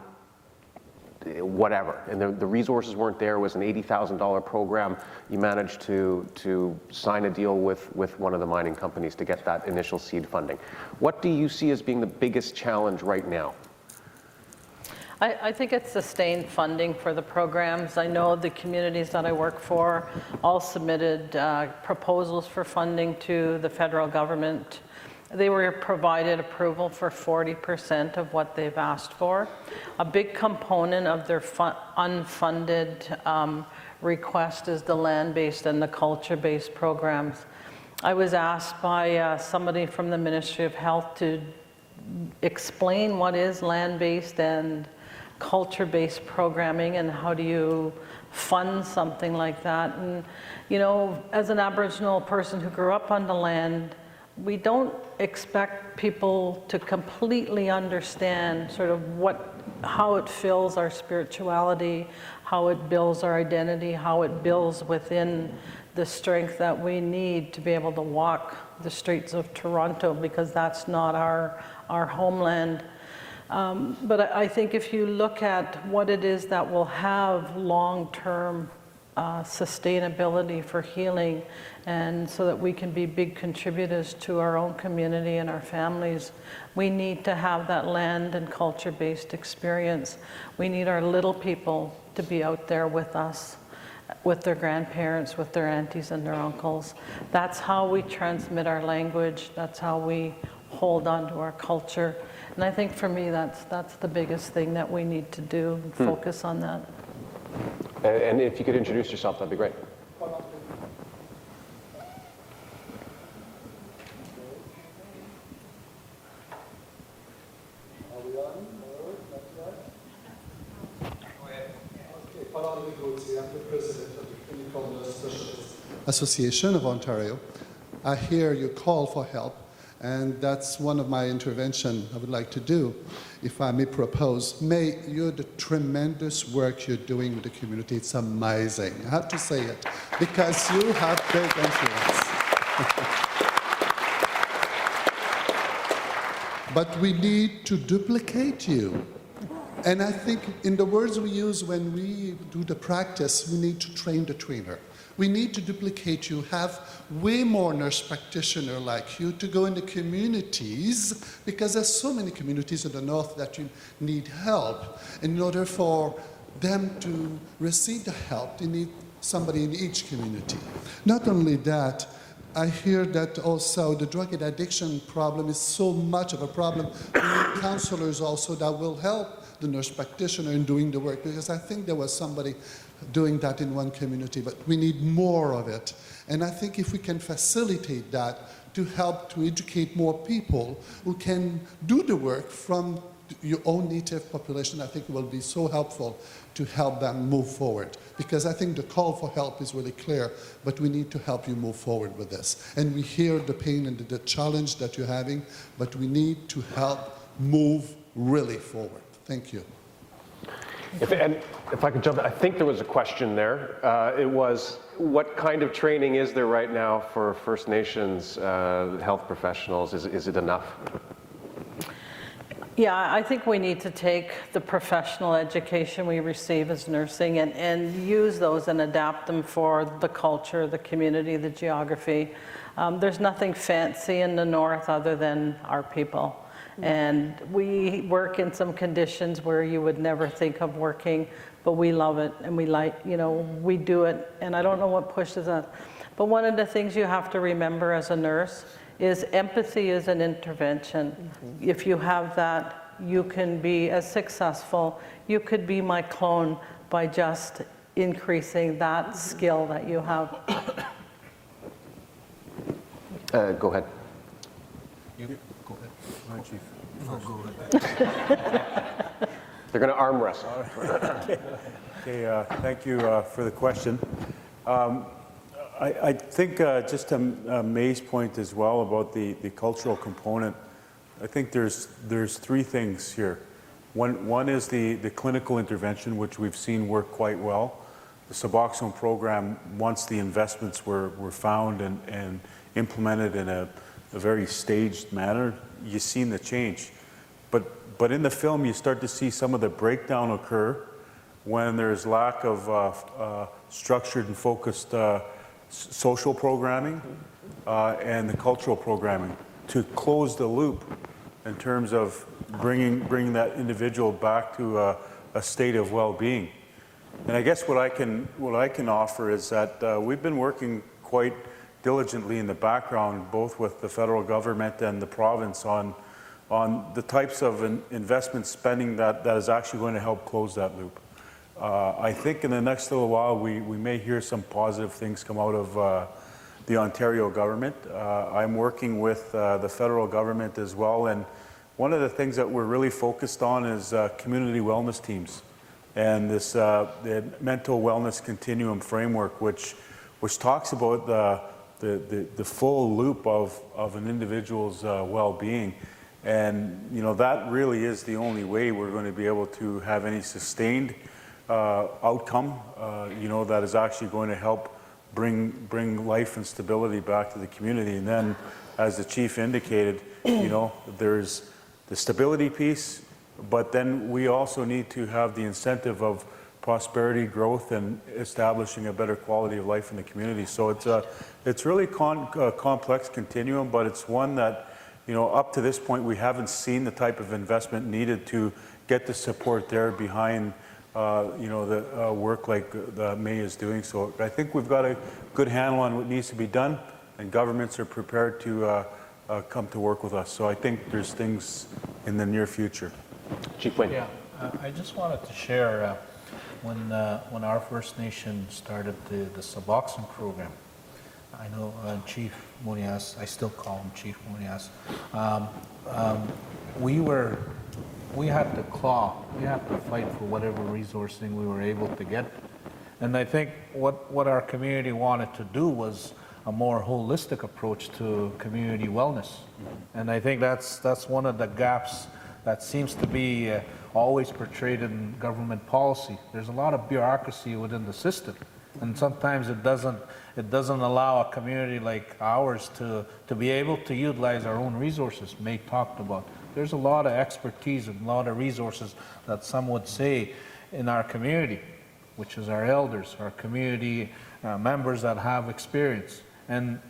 Speaker 2: Whatever, and the resources weren't there. It was an $80,000 program. You managed to sign a deal with one of the mining companies to get that initial seed funding. What do you see as being the biggest challenge right now?
Speaker 18: I think it's sustained funding for the programs. I know the communities that I work for all submitted proposals for funding to the federal government. They were provided approval for 40% of what they've asked for. A big component of their unfunded request is the land-based and the culture-based programs. I was asked by somebody from the Ministry of Health to explain what is land-based and culture-based programming, and how do you fund something like that. And, you know, as an Aboriginal person who grew up on the land, we don't expect people to completely understand sort of how it fills our spirituality, how it builds our identity, how it builds within the strength that we need to be able to walk the streets of Toronto, because that's not our homeland. But I think if you look at what it is that will have long-term sustainability for healing, and so that we can be big contributors to our own community and our families, we need to have that land and culture-based experience. We need our little people to be out there with us, with their grandparents, with their aunties and their uncles. That's how we transmit our language. That's how we hold on to our culture. And I think for me, that's the biggest thing that we need to do, and focus on that.
Speaker 2: And if you could introduce yourself, that'd be great.
Speaker 21: I'm the president of the Clinical Nurse Specialists Association of Ontario. I hear your call for help, and that's one of my interventions I would like to do, if I may propose. May, the tremendous work you're doing with the community, it's amazing. I have to say it, because you have big influence. But we need to duplicate you. And I think in the words we use when we do the practice, we need to train the trainer. We need to duplicate you, have way more nurse practitioners like you to go in the communities, because there's so many communities in the north that you need help. And in order for them to receive the help, they need somebody in each community. Not only that, I hear that also the drug and addiction problem is so much of a problem. We need counselors also that will help the nurse practitioner in doing the work, because I think there was somebody doing that in one community, but we need more of it. And I think if we can facilitate that to help to educate more people who can do the work from your own native population, I think it will be so helpful to help them move forward. Because I think the call for help is really clear, but we need to help you move forward with this. And we hear the pain and the challenge that you're having, but we need to help move really forward. Thank you.
Speaker 2: If I could jump in, I think there was a question there. It was, what kind of training is there right now for First Nations health professionals? Is it enough?
Speaker 18: Yeah, I think we need to take the professional education we receive as nursing and use those and adapt them for the culture, the community, the geography. There's nothing fancy in the north other than our people. And we work in some conditions where you would never think of working, but we love it and we we do it. And I don't know what pushes us. But one of the things you have to remember as a nurse is empathy is an intervention. If you have that, you can be as successful. You could be my clone by just increasing that skill that you have.
Speaker 2: Go ahead.
Speaker 16: Go ahead. Hi, Chief.
Speaker 17: No, go ahead.
Speaker 2: They're going to arm wrestle.
Speaker 16: Okay, thank you for the question. I think just to May's point as well about the cultural component, I think there's three things here. One is the clinical intervention, which we've seen work quite well. The Suboxone program, once the investments were found and implemented in a very staged manner, you've seen the change. But in the film, you start to see some of the breakdown occur when there's lack of structured and focused social programming and the cultural programming to close the loop in terms of bringing that individual back to a state of well-being. And I guess what I can offer is that we've been working quite diligently in the background, both with the federal government and the province on the types of investment spending that is actually going to help close that loop. I think in the next little while we may hear some positive things come out of the Ontario government. I'm working with the federal government as well, and one of the things that we're really focused on is community wellness teams. and this the mental wellness continuum framework, which talks about the full loop of an individual's well-being. And that really is the only way we're going to be able to have any sustained outcome, that is actually going to help bring life and stability back to the community. And then, as the chief indicated, there's the stability piece, but then we also need to have the incentive of prosperity, growth, and establishing a better quality of life in the community. So it's really a complex continuum, but it's one that, up to this point, we haven't seen the type of investment needed to get the support there behind, the work like the May is doing. So I think we've got a good handle on what needs to be done, and governments are prepared to come to work with us. So I think there's things in the near future.
Speaker 2: Chief Wayne.
Speaker 17: Yeah, I just wanted to share when our First Nation started the Suboxone program. I know Chief Munias, I still call him Chief Munias. We had to claw, we had to fight for whatever resourcing we were able to get. And I think what our community wanted to do was a more holistic approach to community wellness. And I think that's one of the gaps that seems to be always portrayed in government policy. There's a lot of bureaucracy within the system, and sometimes it doesn't allow a community like ours to be able to utilize our own resources. May talked about. There's a lot of expertise and a lot of resources that some would say in our community, which is our elders, our community members that have experience. And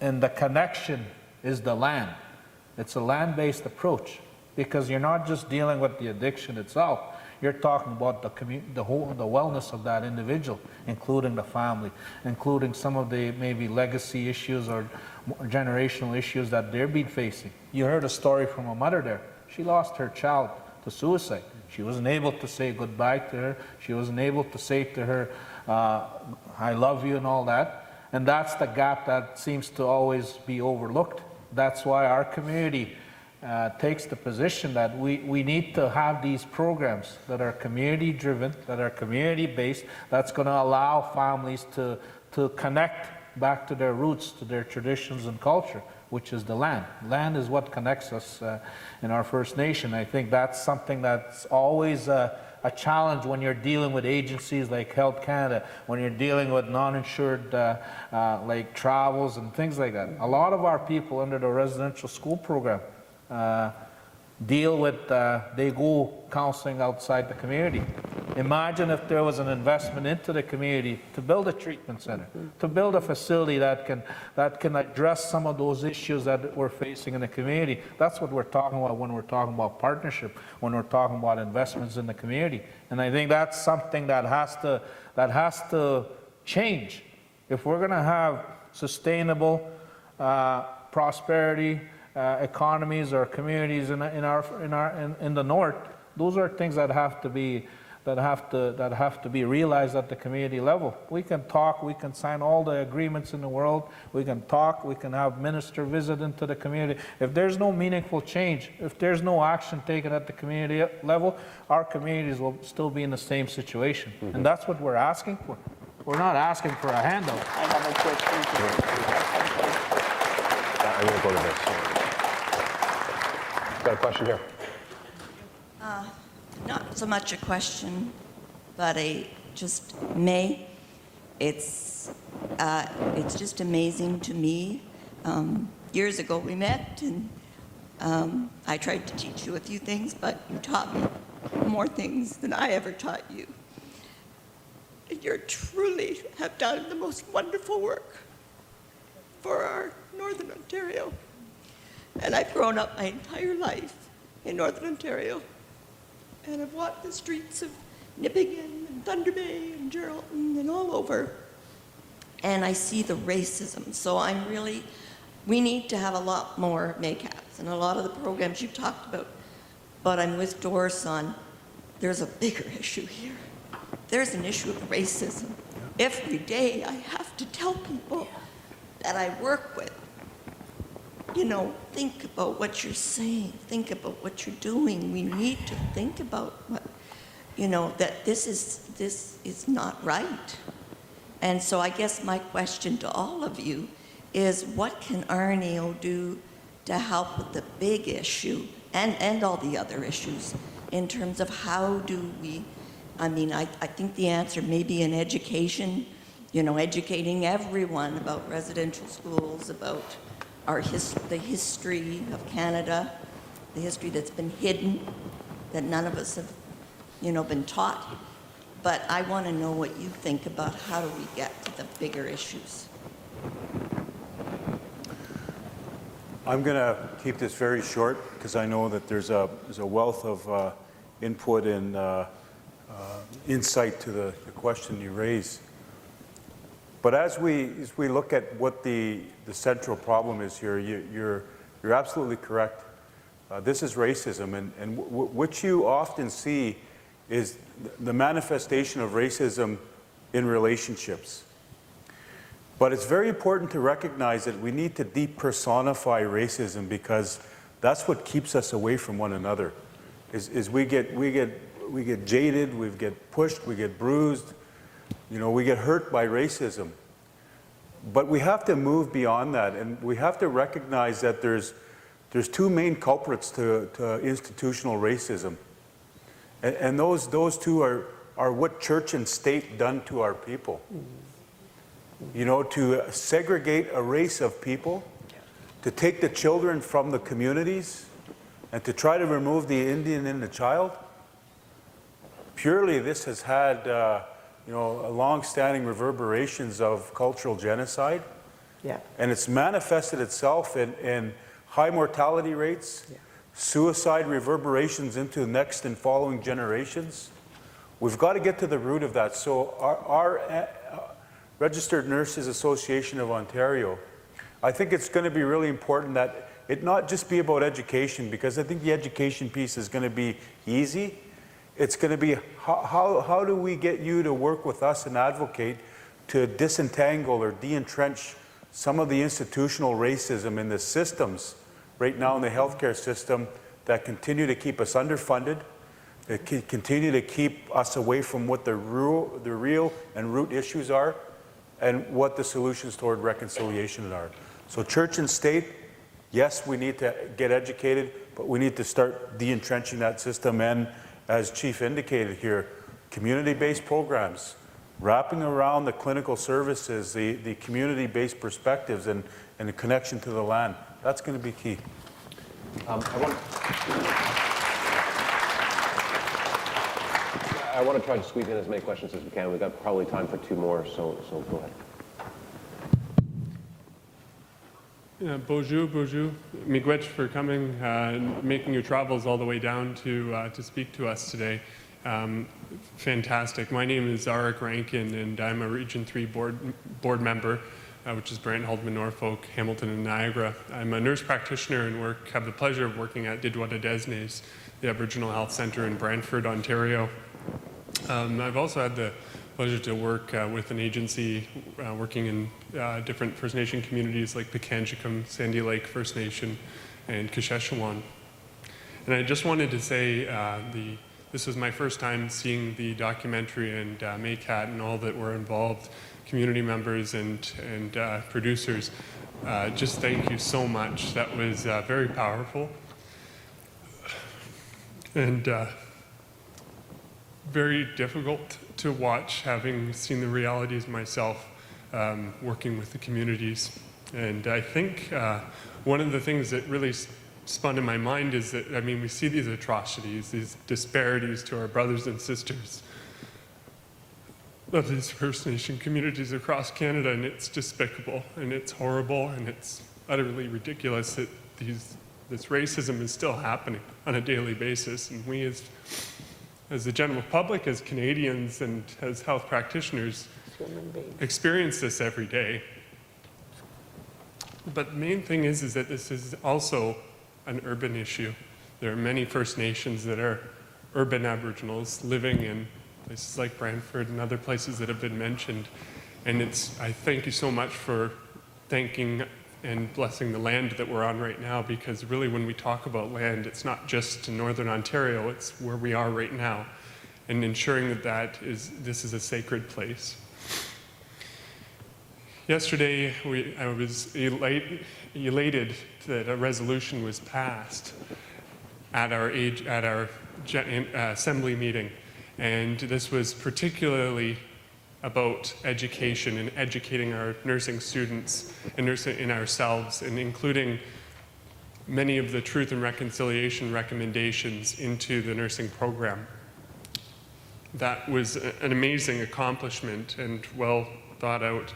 Speaker 17: the connection is the land. It's a land-based approach, because you're not just dealing with the addiction itself. You're talking about the wellness of that individual, including the family, including some of the maybe legacy issues or generational issues that they're being facing. You heard a story from a mother there. She lost her child to suicide. She wasn't able to say goodbye to her. She wasn't able to say to her, I love you and all that. And that's the gap that seems to always be overlooked. That's why our community takes the position that we need to have these programs that are community driven, that are community based, that's going to allow families to connect back to their roots, to their traditions and culture, which is the land. Land is what connects us in our First Nation. I think that's something that's always a challenge when you're dealing with agencies like Health Canada, when you're dealing with non-insured like travels and things like that. A lot of our people under the residential school program deal with, they go counseling outside the community. Imagine if there was an investment into the community to build a treatment center, to build a facility that can address some of those issues that we're facing in the community. That's what we're talking about when we're talking about partnership, when we're talking about investments in the community. And I think that's something that has to change. If we're going to have sustainable prosperity, economies or communities in the north, those are things that have to be realized at the community level. We can talk, we can sign all the agreements in the world, we can talk, we can have minister visit into the community. If there's no meaningful change, if there's no action taken at the community level, our communities will still be in the same situation. And that's what we're asking for. We're not asking for a handout.
Speaker 19: I have a question.
Speaker 2: I'm going to go to this. Got a question here.
Speaker 1: Not so much a question, but it's just amazing to me. Years ago we met, and I tried to teach you a few things, but you taught me more things than I ever taught you. And you truly have done the most wonderful work for our Northern Ontario. And I've grown up my entire life in Northern Ontario. And I've walked the streets of Nipigon and Thunder Bay and Geraldton and all over. And I see the racism. So we need to have a lot more MACAPs and a lot of the programs you've talked about. But I'm with Doris on, there's a bigger issue here. There's an issue of racism. Every day I have to tell people that I work with, think about what you're saying, think about what you're doing. We need to think about what, that this is not right. And so I guess my question to all of you is, what can RNAO do to help with the big issue and all the other issues in terms of how do we, I think the answer may be in education, educating everyone about residential schools, about the history of Canada, the history that's been hidden, that none of us have, been taught. But I want to know what you think about how do we get to the bigger issues.
Speaker 16: I'm going to keep this very short because I know that there's a wealth of input and insight to the question you raise. But as we look at what the central problem is here, you're absolutely correct. This is racism, and what you often see is the manifestation of racism in relationships. But it's very important to recognize that we need to depersonify racism, because that's what keeps us away from one another. Is we get jaded, we get pushed, we get bruised, we get hurt by racism. But we have to move beyond that, and we have to recognize that there's two main culprits to institutional racism. And those two are what church and state done to our people. To segregate a race of people, to take the children from the communities, and to try to remove the Indian in the child. Purely, this has had long-standing reverberations of cultural genocide.
Speaker 20: Yeah.
Speaker 16: And it's manifested itself in high mortality rates, suicide reverberations into the next and following generations. We've got to get to the root of that. So our Registered Nurses Association of Ontario, I think it's going to be really important that it not just be about education, because I think the education piece is going to be easy. It's going to be how do we get you to work with us and advocate to disentangle or de-entrench some of the institutional racism in the systems right now in the healthcare system that continue to keep us underfunded, that continue to keep us away from what the real and root issues are, and what the solutions toward reconciliation are. So church and state, yes, we need to get educated, but we need to start de-entrenching that system. And as Chief indicated here, community-based programs, wrapping around the clinical services, the community-based perspectives and the connection to the land, that's going to be key.
Speaker 2: I want to try to squeeze in as many questions as we can. We've got probably time for two more, so go ahead.
Speaker 4: Bonjour. Miigwech for coming and making your travels all the way down to speak to us today. Fantastic. My name is Arik Rankin, and I'm a Region 3 board member, which is Brant, Haldimand, Norfolk, Hamilton, and Niagara. I'm a nurse practitioner and have the pleasure of working at Didwada Desnes, the Aboriginal Health Centre in Brantford, Ontario. I've also had the pleasure to work with an agency working in different First Nation communities like Pikangikum, Sandy Lake First Nation, and Kasheshawan. And I just wanted to say this was my first time seeing the documentary, and MACAT and all that were involved, community members and producers. Just thank you so much. That was very powerful. And very difficult to watch, having seen the realities myself, working with the communities. And I think one of the things that really spun in my mind is that, we see these atrocities, these disparities to our brothers and sisters of these First Nation communities across Canada, and it's despicable, and it's horrible, and it's utterly ridiculous that this racism is still happening on a daily basis. And we as the general public, as Canadians, and as health practitioners, experience this every day. But the main thing is that this is also an urban issue. There are many First Nations that are urban Aboriginals living in places like Brantford and other places that have been mentioned. And I thank you so much for thanking and blessing the land that we're on right now, because really when we talk about land, it's not just in Northern Ontario, it's where we are right now. and ensuring that this is a sacred place. Yesterday, I was elated that a resolution was passed at our assembly meeting, and this was particularly about education and educating our nursing students and in ourselves, and including many of the truth and reconciliation recommendations into the nursing program. That was an amazing accomplishment and well thought out.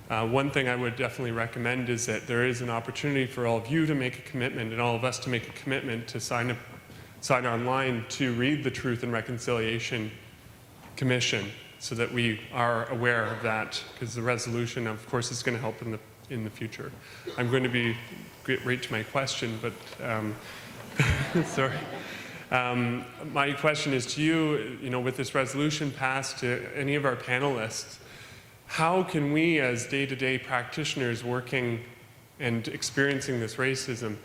Speaker 4: One thing I would definitely recommend is that there is an opportunity for all of you to make a commitment and all of us to make a commitment to sign online to read the Truth and Reconciliation Commission so that we are aware of that, because the resolution, of course, is going to help in the future. I'm going to get right to my question, but sorry. My question is to you, with this resolution passed, to any of our panelists, how can we as day-to-day practitioners working and experiencing this racism,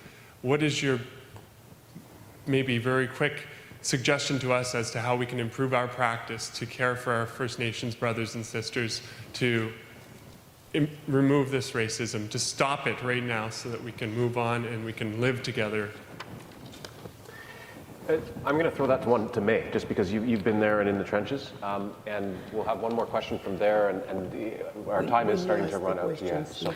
Speaker 4: what is your maybe very quick suggestion to us as to how we can improve our practice to care for our First Nations brothers and sisters, to remove this racism, to stop it right now so that we can move on and we can live together?
Speaker 2: I'm going to throw that one to May, just because you've been there and in the trenches. And we'll have one more question from there, and our time is starting to run out. Yeah, so.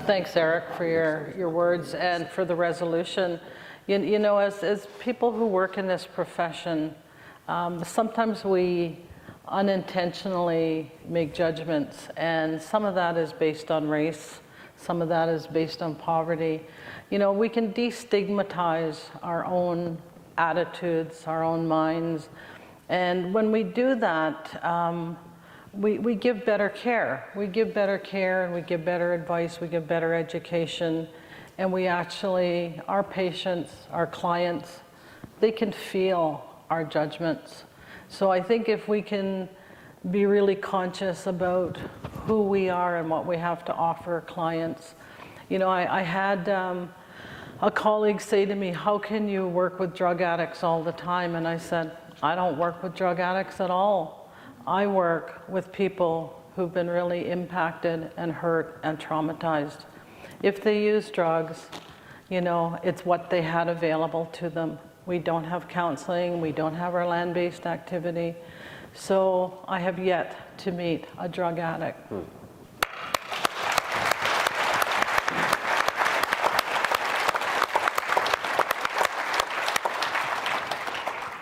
Speaker 18: Thanks, Eric, for your words and for the resolution. You know, as people who work in this profession, sometimes we unintentionally make judgments, and some of that is based on race, some of that is based on poverty. You know, we can destigmatize our own attitudes, our own minds, and when we do that, we give better care. We give better care, and we give better advice, we give better education, and we actually, our patients, our clients, they can feel our judgments. So I think if we can be really conscious about who we are and what we have to offer clients. You know, I had a colleague say to me, how can you work with drug addicts all the time? And I said, I don't work with drug addicts at all. I work with people who've been really impacted and hurt and traumatized. If they use drugs, you know, it's what they had available to them. We don't have counseling, we don't have our land-based activity. So I have yet to meet a drug addict.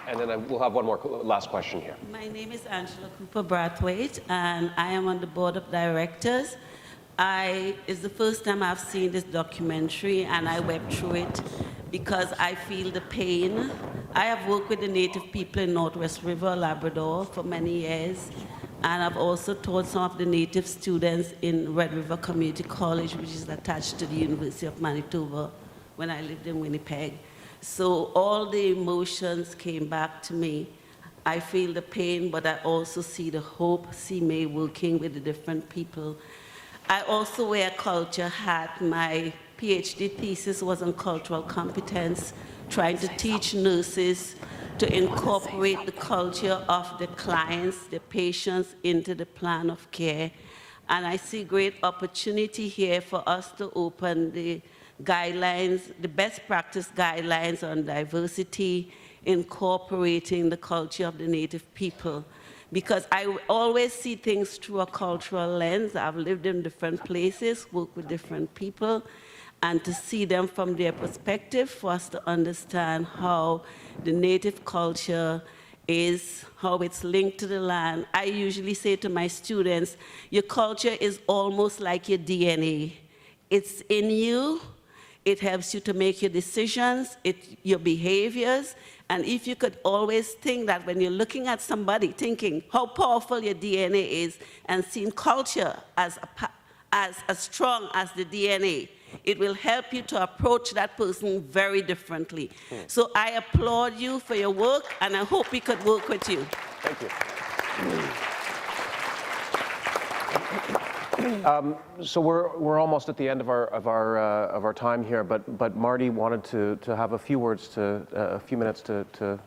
Speaker 2: And then we'll have one more last question here.
Speaker 10: My name is Angela Cooper-Brathwaite, and I am on the board of directors. It's the first time I've seen this documentary, and I wept through it because I feel the pain. I have worked with the Native people in Northwest River, Labrador, for many years, and I've also taught some of the Native students in Red River Community College, which is attached to the University of Manitoba, when I lived in Winnipeg. So all the emotions came back to me. I feel the pain, but I also see the hope, see me working with the different people. I also wear a culture hat. My PhD thesis was on cultural competence, trying to teach nurses to incorporate the culture of the clients, the patients, into the plan of care. And I see great opportunity here for us to open the guidelines, the best practice guidelines on diversity, incorporating the culture of the Native people. Because I always see things through a cultural lens. I've lived in different places, worked with different people, and to see them from their perspective, for us to understand how the Native culture is, how it's linked to the land. I usually say to my students, your culture is almost like your DNA. It's in you. It helps you to make your decisions, your behaviors, and if you could always think that when you're looking at somebody, thinking how powerful your DNA is, and seeing culture as strong as the DNA, it will help you to approach that person very differently. So I applaud you for your work, and I hope we could work with you.
Speaker 2: Thank you. So we're almost at the end of our time here, but Marty wanted to have a few words, a few minutes to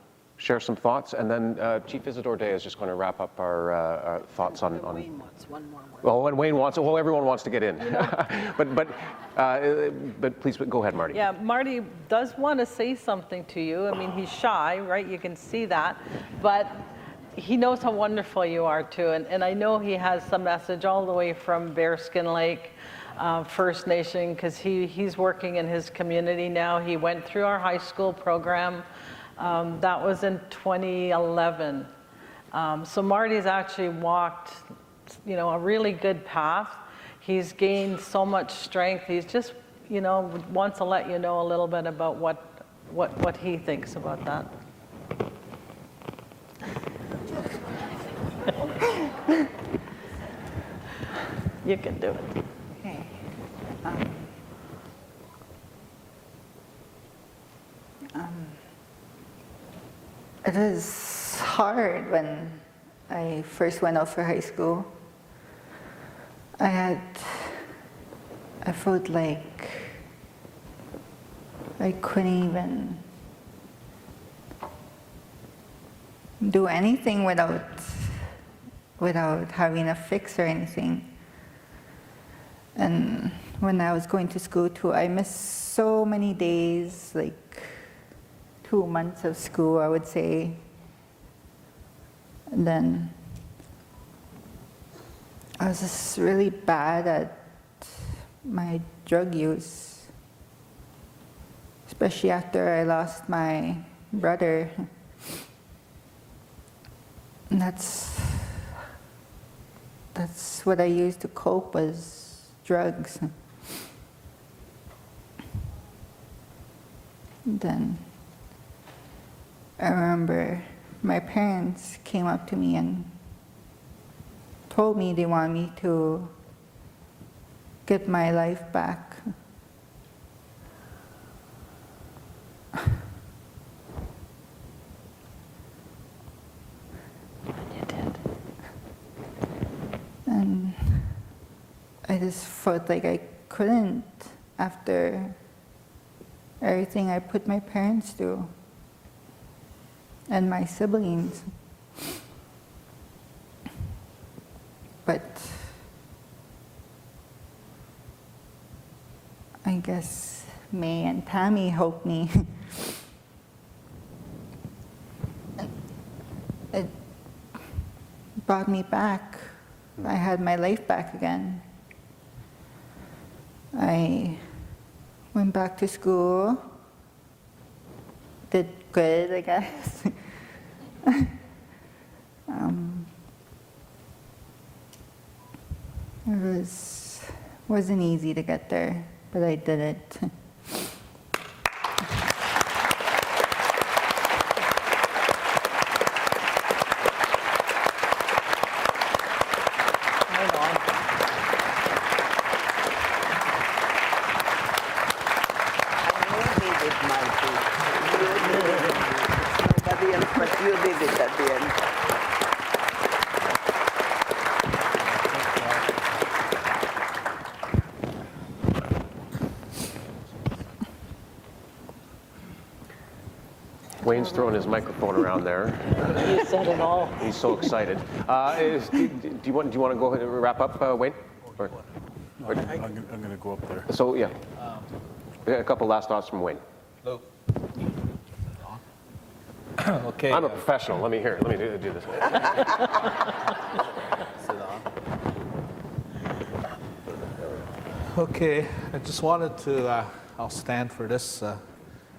Speaker 2: share some thoughts, and then Chief Isidore Day is just going to wrap up our thoughts on.
Speaker 8: Wayne wants one more word.
Speaker 2: Well, when Wayne wants, well, everyone wants to get in, but please go ahead, Marty.
Speaker 18: Yeah, Marty does want to say something to you. I mean, he's shy, right? You can see that, but he knows how wonderful you are too, and I know he has some message all the way from Bearskin Lake First Nation, because he's working in his community now. He went through our high school program. That was in 2011. So Marty's actually walked, a really good path. He's gained so much strength. He's just, wants to let you know a little bit about what he thinks about that. You can do it.
Speaker 6: Okay. It was hard when I first went out for high school. I felt like I couldn't even do anything without having a fix or anything. And when I was going to school too, I missed so many days, like 2 months of school, I would say. And then I was just really bad at my drug use, especially after I lost my brother. And that's what I used to cope, was drugs. Then I remember my parents came up to me and told me they want me to get my life back. And I just felt like I couldn't after everything I put my parents through and my siblings. But I guess May and Tammy helped me. It brought me back. I had my life back again. I went back to school, did good, I guess. It wasn't easy to get there, but I did it.
Speaker 20: Nobody else but you did it at the end.
Speaker 2: Wayne's throwing his microphone around there.
Speaker 18: You said it all.
Speaker 2: He's so excited. Do you want to go ahead and wrap up, Wayne? Or,
Speaker 16: I'm going to go up there.
Speaker 2: so yeah, we got a couple last thoughts from Wayne.
Speaker 17: Hello. Okay.
Speaker 2: I'm a professional. Let me do this.
Speaker 17: Okay, I just wanted to, I'll stand for this.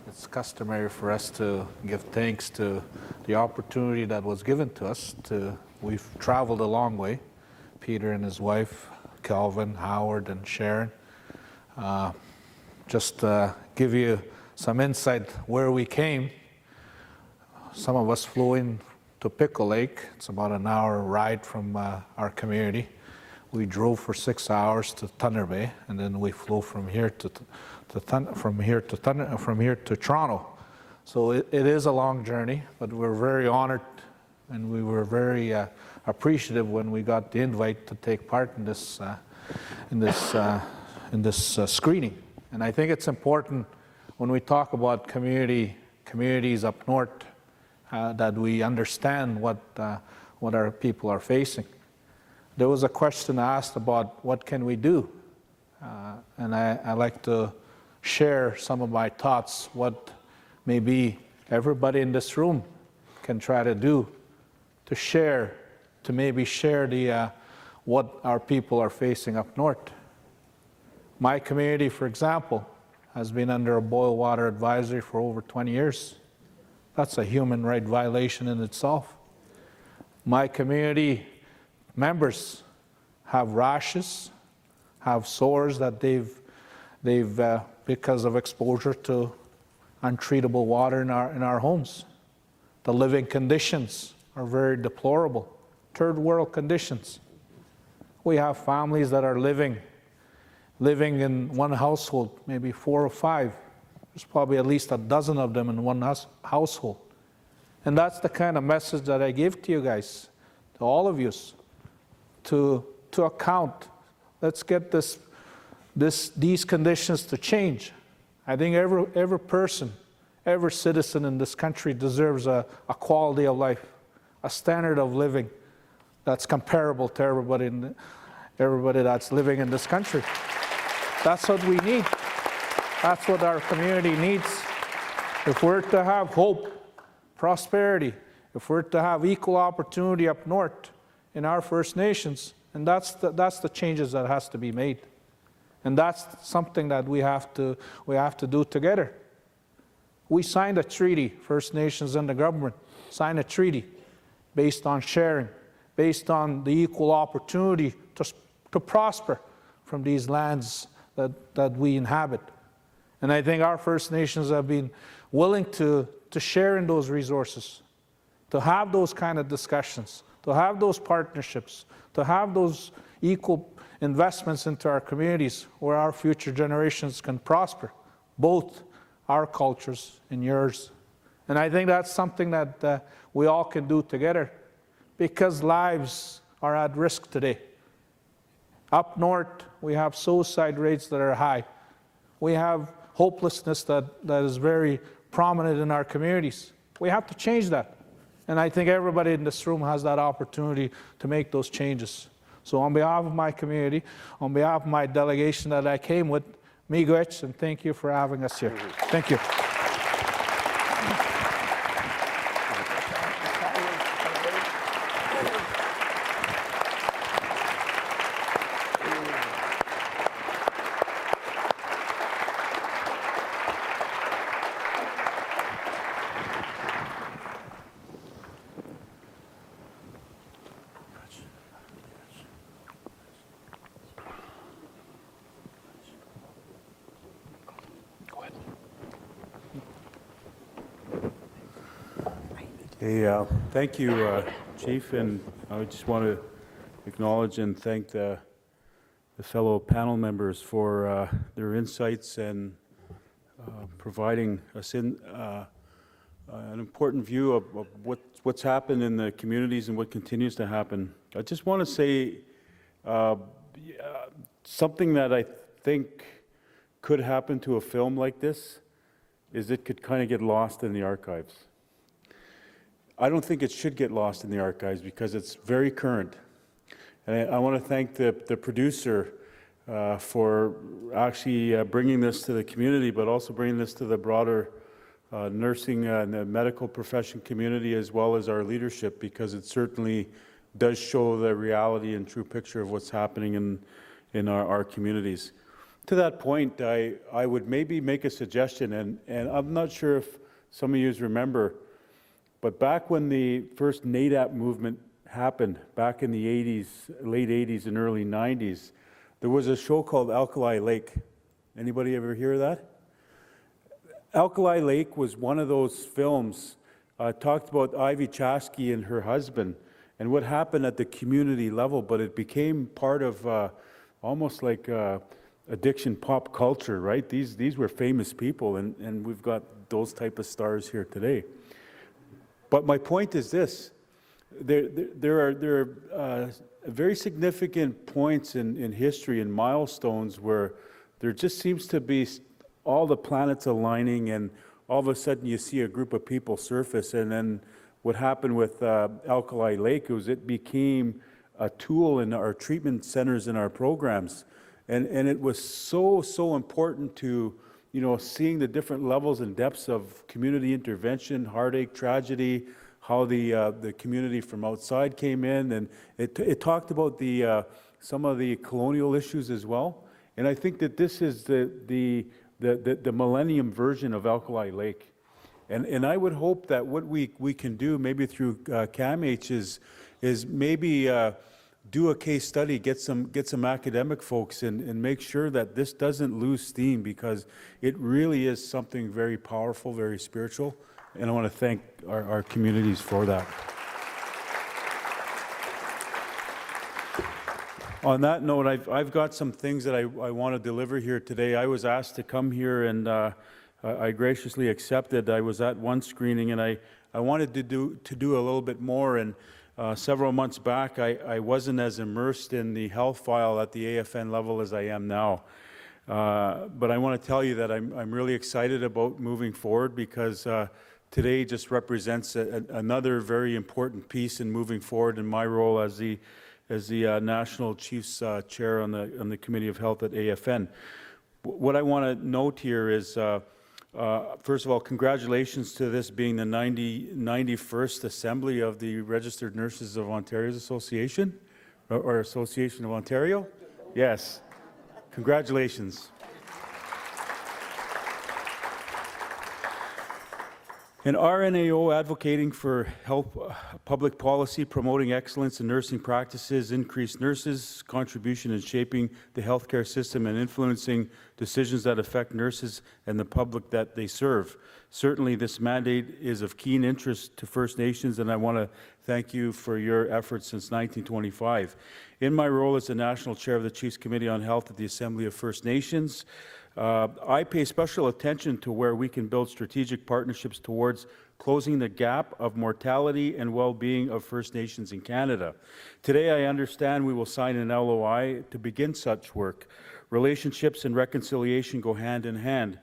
Speaker 17: It's customary for us to give thanks to the opportunity that was given to us. We've traveled a long way, Peter and his wife, Calvin, Howard, and Sharon. Just give you some insight where we came. Some of us flew in to Pickle Lake. It's about an hour ride from our community. We drove for 6 hours to Thunder Bay, and then we flew from here to Toronto. So it is a long journey, but we're very honored, and we were very appreciative when we got the invite to take part in this screening. And I think it's important when we talk about communities up north that we understand what our people are facing. There was a question asked about what can we do, and I like to share some of my thoughts, what maybe everybody in this room can try to do to maybe share what our people are facing up north. My community, for example, has been under a boil water advisory for over 20 years. That's a human right violation in itself. My community members have rashes, have sores that they've because of exposure to untreatable water in our homes. The living conditions are very deplorable, third world conditions. We have families that are living in one household, maybe 4 or 5. There's probably at least a dozen of them in one household. And that's the kind of message that I give to you guys, to all of you, to account. Let's get these conditions to change. I think every person, every citizen in this country deserves a quality of life, a standard of living that's comparable to everybody that's living in this country. That's what we need. That's what our community needs. If we're to have hope, prosperity, if we're to have equal opportunity up north in our First Nations, and that's the changes that has to be made. And that's something that we have to do together. We signed a treaty, First Nations and the government signed a treaty based on sharing, based on the equal opportunity to prosper from these lands that we inhabit. And I think our First Nations have been willing to share in those resources, to have those kind of discussions, to have those partnerships, to have those equal investments into our communities where our future generations can prosper, both our cultures and yours. And I think that's something that we all can do together, because lives are at risk today. Up north, we have suicide rates that are high. We have hopelessness that is very prominent in our communities. We have to change that. And I think everybody in this room has that opportunity to make those changes. So on behalf of my community, on behalf of my delegation that I came with, miigwech, and thank you for having us here. Thank you.
Speaker 16: Thank you, Chief, and I just want to acknowledge and thank the fellow panel members for their insights and providing us an important view of what's happened in the communities and what continues to happen. I just want to say something that I think could happen to a film like this is it could kind of get lost in the archives. I don't think it should get lost in the archives because it's very current. And I want to thank the producer for actually bringing this to the community, but also bringing this to the broader nursing and the medical profession community, as well as our leadership, because it certainly does show the reality and true picture of what's happening in our communities. To that point, I would maybe make a suggestion, and I'm not sure if some of you remember, but back when the first NADAP movement happened, back in the 80s, late 80s and early 90s, there was a show called Alkali Lake. Anybody ever hear of that? Alkali Lake was one of those films, talked about Ivy Chasky and her husband and what happened at the community level, but it became part of almost like addiction pop culture, right? These were famous people, and we've got those type of stars here today. But my point is this: there are very significant points in history and milestones where there just seems to be all the planets aligning, and all of a sudden you see a group of people surface, and then what happened with Alkali Lake was it became a tool in our treatment centers and our programs. And it was so important to, seeing the different levels and depths of community intervention, heartache, tragedy, how the community from outside came in. And it talked about some of the colonial issues as well. And I think that this is the millennium version of Alkali Lake. And I would hope that what we can do, maybe through CAMH, is maybe do a case study, get some academic folks, and make sure that this doesn't lose steam, because it really is something very powerful, very spiritual. And I want to thank our communities for that. On that note, I've got some things that I want to deliver here today. I was asked to come here, and I graciously accepted. I was at one screening, and I wanted to do a little bit more. And several months back, I wasn't as immersed in the health file at the AFN level as I am now. But I want to tell you that I'm really excited about moving forward, because today just represents another very important piece in moving forward in my role as the National Chiefs Chair on the Committee of Health at AFN. What I want to note here is, first of all, congratulations to this being the 91st Assembly of the Registered Nurses of Ontario's Association, or Association of Ontario. Yes, congratulations. An RNAO advocating for health public policy, promoting excellence in nursing practices, increased nurses' contribution in shaping the healthcare system and influencing decisions that affect nurses and the public that they serve. Certainly, this mandate is of keen interest to First Nations, and I want to thank you for your efforts since 1925. In my role as the National Chair of the Chiefs Committee on Health at the Assembly of First Nations, I pay special attention to where we can build strategic partnerships towards closing the gap of mortality and well-being of First Nations in Canada. Today, I understand we will sign an LOI to begin such work. Relationships and reconciliation go hand in hand.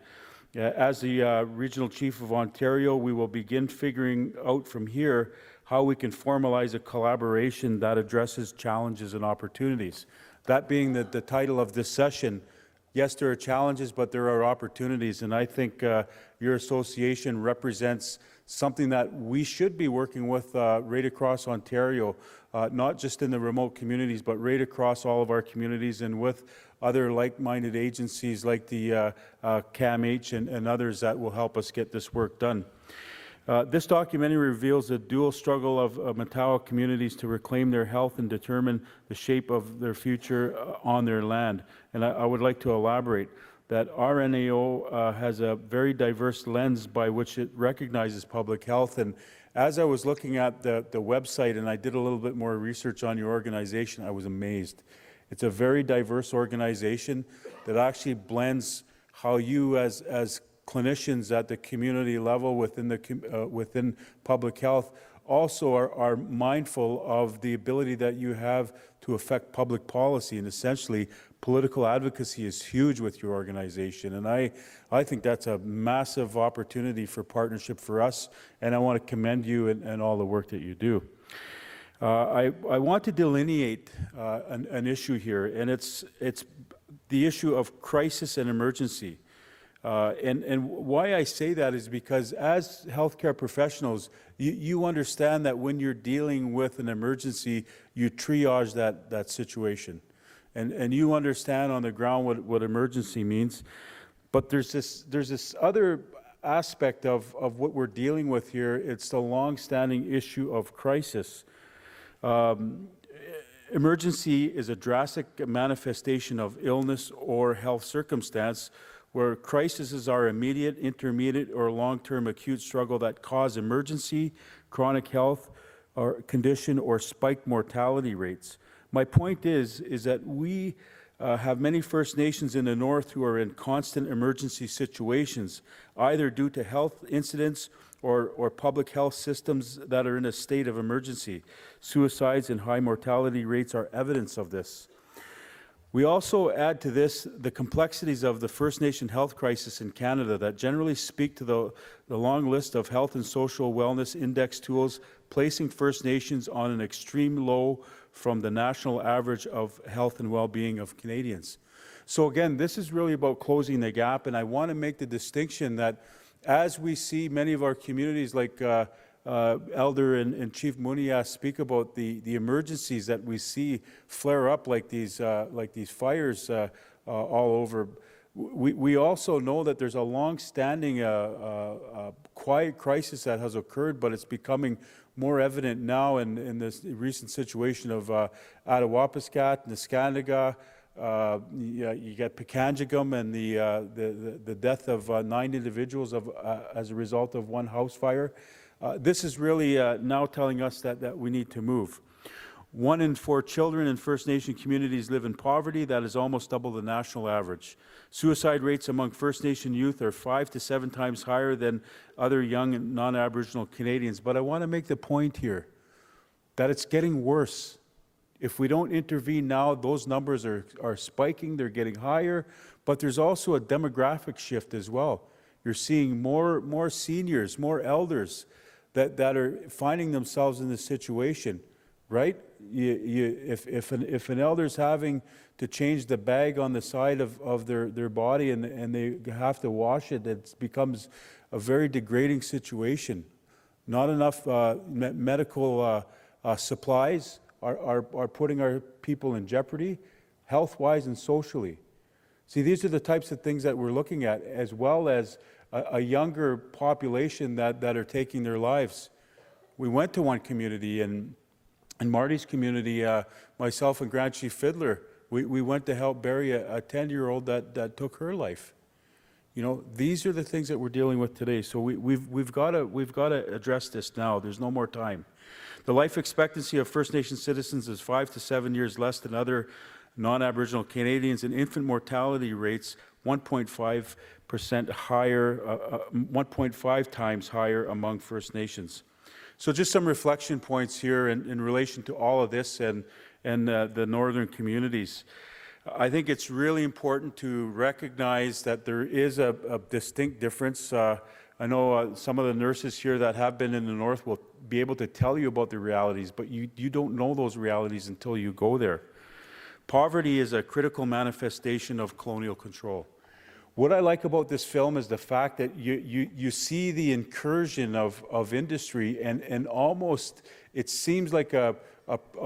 Speaker 16: As the Regional Chief of Ontario, we will begin figuring out from here how we can formalize a collaboration that addresses challenges and opportunities. That being the title of this session. Yes, there are challenges, but there are opportunities, and I think your association represents something that we should be working with right across Ontario, not just in the remote communities, but right across all of our communities, and with other like-minded agencies like the CAMH and others that will help us get this work done. This documentary reveals the dual struggle of Matawa communities to reclaim their health and determine the shape of their future on their land. And I would like to elaborate that RNAO has a very diverse lens by which it recognizes public health. And as I was looking at the website and I did a little bit more research on your organization, I was amazed. It's a very diverse organization that actually blends how you as clinicians at the community level within public health also are mindful of the ability that you have to affect public policy, and essentially political advocacy is huge with your organization, and I think that's a massive opportunity for partnership for us, and I want to commend you and all the work that you do. I want to delineate an issue here, and it's the issue of crisis and emergency. And why I say that is because as healthcare professionals, you understand that when you're dealing with an emergency, you triage that situation. And you understand on the ground what emergency means. But there's this other aspect of what we're dealing with here. It's the long-standing issue of crisis. Emergency is a drastic manifestation of illness or health circumstance where crises are immediate, intermediate, or long-term acute struggle that cause emergency, chronic health or condition, or spiked mortality rates. My point is that we have many First Nations in the North who are in constant emergency situations, either due to health incidents or public health systems that are in a state of emergency. Suicides and high mortality rates are evidence of this. We also add to this the complexities of the First Nation health crisis in Canada that generally speak to the long list of health and social wellness index tools, placing First Nations on an extreme low from the national average of health and well-being of Canadians. So again, this is really about closing the gap, and I want to make the distinction that as we see many of our communities like Elder and Chief Munias speak about the emergencies that we see flare up like these fires all over. We also know that there's a long-standing quiet crisis that has occurred, but it's becoming more evident now in this recent situation of Attawapiskat, Niskanaga. You got Pekanjigam and the death of 9 individuals as a result of one house fire. This is really now telling us that we need to move. 1 in 4 children in First Nation communities live in poverty. That is almost double the national average. Suicide rates among First Nation youth are 5 to 7 times higher than other young and non-Aboriginal Canadians. But I want to make the point here that it's getting worse. If we don't intervene now, those numbers are spiking, they're getting higher, but there's also a demographic shift as well. You're seeing more seniors, more elders that are finding themselves in this situation, right? If an elder's having to change the bag on the side of their body and they have to wash it, it becomes a very degrading situation. Not enough medical supplies are putting our people in jeopardy, health-wise and socially. See, these are the types of things that we're looking at, as well as a younger population that are taking their lives. We went to one community, and in Marty's community, myself and Grand Chief Fiddler, we went to help bury a 10-year-old that took her life. You know, these are the things that we're dealing with today. So we've got to address this now. There's no more time. The life expectancy of First Nation citizens is 5 to 7 years less than other non-Aboriginal Canadians, and infant mortality rates 1.5% higher, 1.5 times higher among First Nations. So just some reflection points here in relation to all of this and the northern communities. I think it's really important to recognize that there is a distinct difference. I know some of the nurses here that have been in the north will be able to tell you about the realities, but you don't know those realities until you go there. Poverty is a critical manifestation of colonial control. What I like about this film is the fact that you see the incursion of industry, and almost it seems like a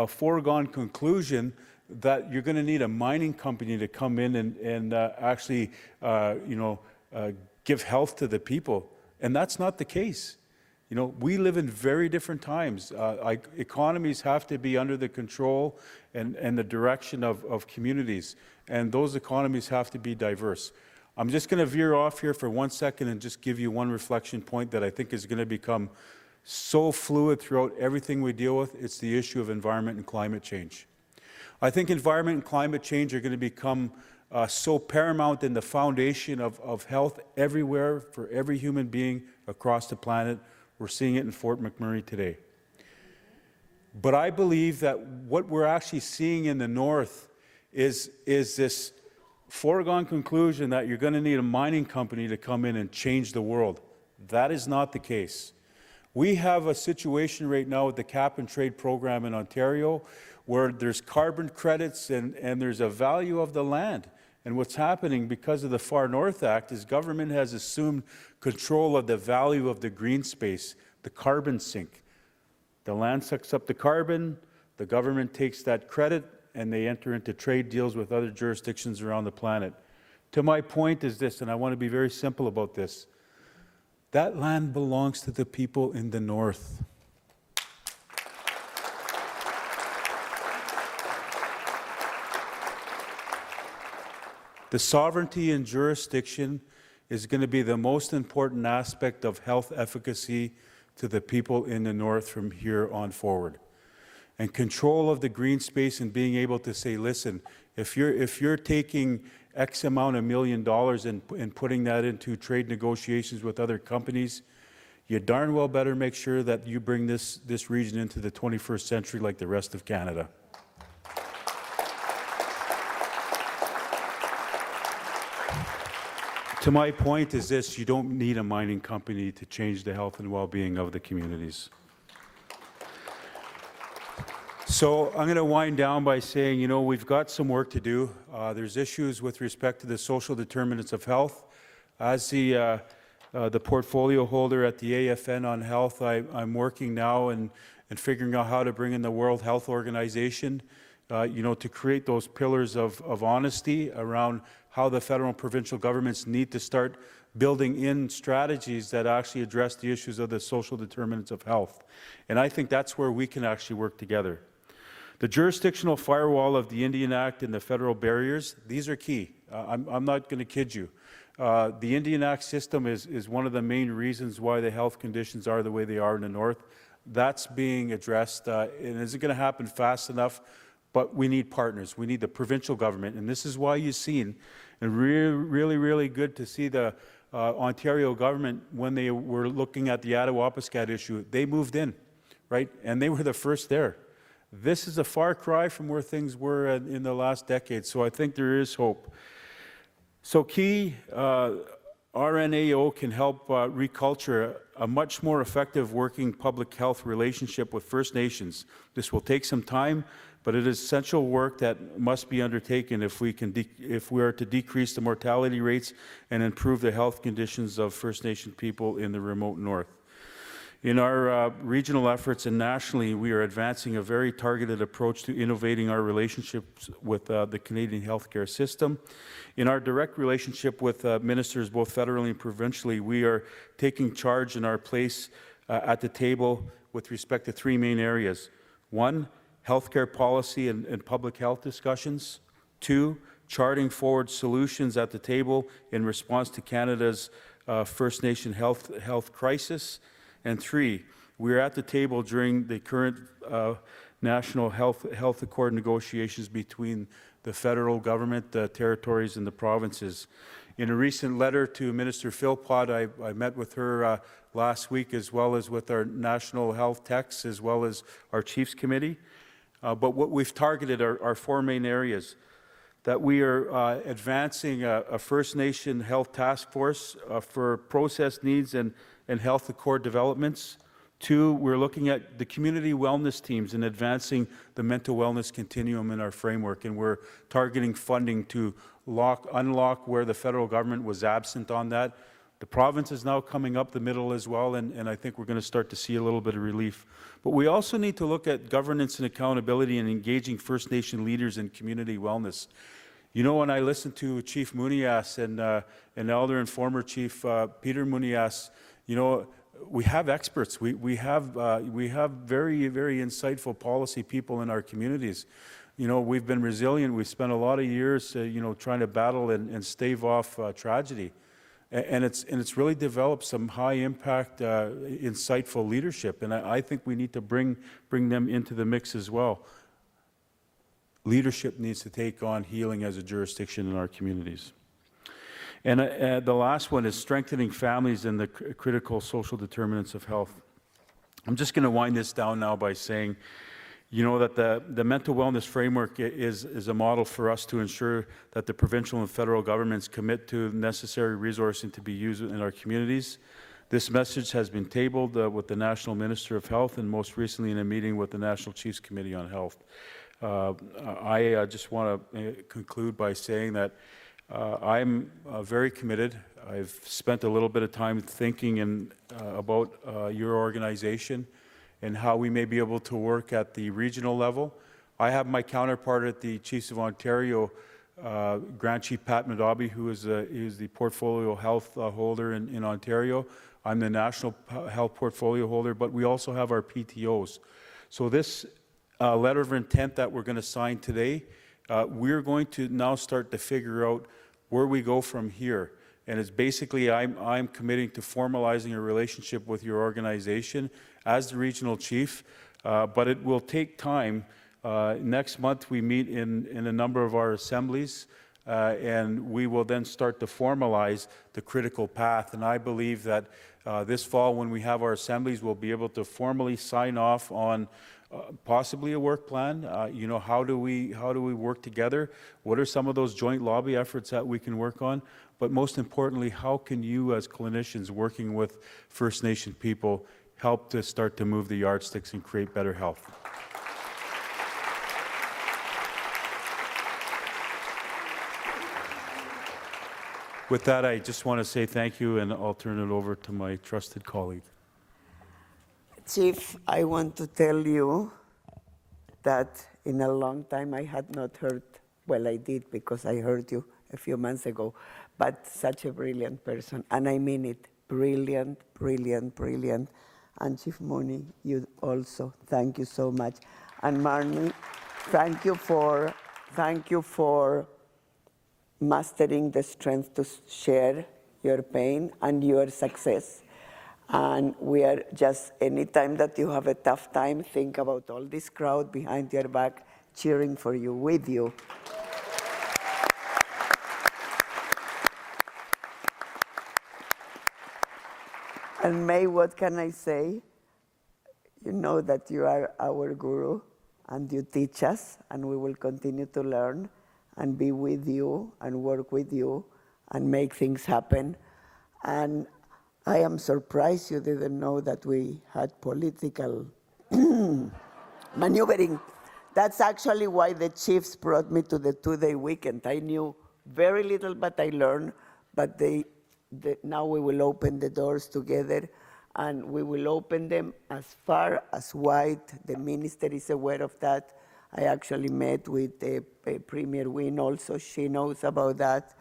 Speaker 16: foregone conclusion that you're going to need a mining company to come in and actually give health to the people. And that's not the case. You know, we live in very different times. Economies have to be under the control and the direction of communities, and those economies have to be diverse. I'm just going to veer off here for 1 second and just give you one reflection point that I think is going to become so fluid throughout everything we deal with. It's the issue of environment and climate change. I think environment and climate change are going to become so paramount in the foundation of health everywhere for every human being across the planet. We're seeing it in Fort McMurray today. But I believe that what we're actually seeing in the north is this foregone conclusion that you're going to need a mining company to come in and change the world. That is not the case. We have a situation right now with the cap and trade program in Ontario where there's carbon credits and there's a value of the land. And what's happening because of the Far North Act is government has assumed control of the value of the green space, the carbon sink. The land sucks up the carbon, the government takes that credit, and they enter into trade deals with other jurisdictions around the planet. To my point is this, and I want to be very simple about this. That land belongs to the people in the north. The sovereignty and jurisdiction is going to be the most important aspect of health efficacy to the people in the north from here on forward. And control of the green space and being able to say, listen, if you're taking X amount of $1 million and putting that into trade negotiations with other companies, you darn well better make sure that you bring this region into the 21st century like the rest of Canada. to my point is this: you don't need a mining company to change the health and well-being of the communities. So I'm going to wind down by saying, you know, we've got some work to do. There's issues with respect to the social determinants of health. As the portfolio holder at the AFN on health, I'm working now and figuring out how to bring in the World Health Organization, you know, to create those pillars of honesty around how the federal and provincial governments need to start building in strategies that actually address the issues of the social determinants of health. And I think that's where we can actually work together. The jurisdictional firewall of the Indian Act and the federal barriers, these are key. I'm not going to kid you. The Indian Act system is one of the main reasons why the health conditions are the way they are in the North. That's being addressed, and isn't going to happen fast enough, but we need partners. We need the provincial government, and this is why you've seen, and really good to see the Ontario government, when they were looking at the Attawapiskat issue, they moved in, right? And they were the first there. This is a far cry from where things were in the last decade, so I think there is hope. So key, RNAO can help reculture a much more effective working public health relationship with First Nations. This will take some time, but it is essential work that must be undertaken if we are to decrease the mortality rates and improve the health conditions of First Nation people in the remote North. In our regional efforts and nationally, we are advancing a very targeted approach to innovating our relationships with the Canadian healthcare system. In our direct relationship with ministers, both federally and provincially, we are taking charge in our place at the table with respect to three main areas. One, healthcare policy and public health discussions. Two, charting forward solutions at the table in response to Canada's First Nation health crisis. And three, we are at the table during the current National Health Accord negotiations between the federal government, the territories, and the provinces. In a recent letter to Minister Philpott, I met with her last week, as well as with our national health techs, as well as our Chiefs Committee. But what we've targeted are four main areas. That we are advancing a First Nation health task force for process needs and health accord developments. Two, we're looking at the community wellness teams and advancing the mental wellness continuum in our framework, and we're targeting funding to unlock where the federal government was absent on that. The province is now coming up the middle as well, and I think we're going to start to see a little bit of relief. But we also need to look at governance and accountability and engaging First Nation leaders in community wellness. You know, when I listened to Chief Munias and Elder and former Chief Peter Munias, you know, we have experts. We have very, very insightful policy people in our communities. You know, we've been resilient. We've spent a lot of years, you know, trying to battle and stave off tragedy. And it's really developed some high impact, insightful leadership. And I think we need to bring them into the mix as well. Leadership needs to take on healing as a jurisdiction in our communities. And the last one is strengthening families and the critical social determinants of health. I'm just going to wind this down now by saying, you know, that the mental wellness framework is a model for us to ensure that the provincial and federal governments commit to necessary resourcing to be used in our communities. This message has been tabled with the National Minister of Health and most recently in a meeting with the National Chiefs Committee on Health. I just want to conclude by saying that I'm very committed. I've spent a little bit of time thinking about your organization and how we may be able to work at the regional level. I have my counterpart at the Chiefs of Ontario, Grand Chief Pat Madabi, who is the portfolio health holder in Ontario. I'm the national health portfolio holder, but we also have our PTOs. So this letter of intent that we're going to sign today, we're going to now start to figure out where we go from here. And it's basically, I'm committing to formalizing a relationship with your organization as the regional chief, but it will take time. Next month we meet in a number of our assemblies, and we will then start to formalize the critical path. And I believe that this fall, when we have our assemblies, we'll be able to formally sign off on possibly a work plan. You know, how do we work together? What are some of those joint lobby efforts that we can work on? But most importantly, how can you as clinicians working with First Nation people help to start to move the yardsticks and create better health? With that, I just want to say thank you, and I'll turn it over to my trusted colleague.
Speaker 20: Chief, I want to tell you that in a long time I had not heard, well, I did because I heard you a few months ago, but such a brilliant person, and I mean it, brilliant, brilliant, brilliant. And Chief Mooney, you also, thank you so much. And Marnie, thank you for mastering the strength to share your pain and your success. And we are just, anytime that you have a tough time, think about all this crowd behind your back cheering for you, with you. And May, what can I say? You know that you are our guru, and you teach us, and we will continue to learn and be with you and work with you and make things happen. And I am surprised you didn't know that we had political maneuvering. That's actually why the chiefs brought me to the 2-day weekend. I knew very little, but I learned. But now we will open the doors together, and we will open them as far as wide. The minister is aware of that. I actually met with Premier Wynne also. She knows about that.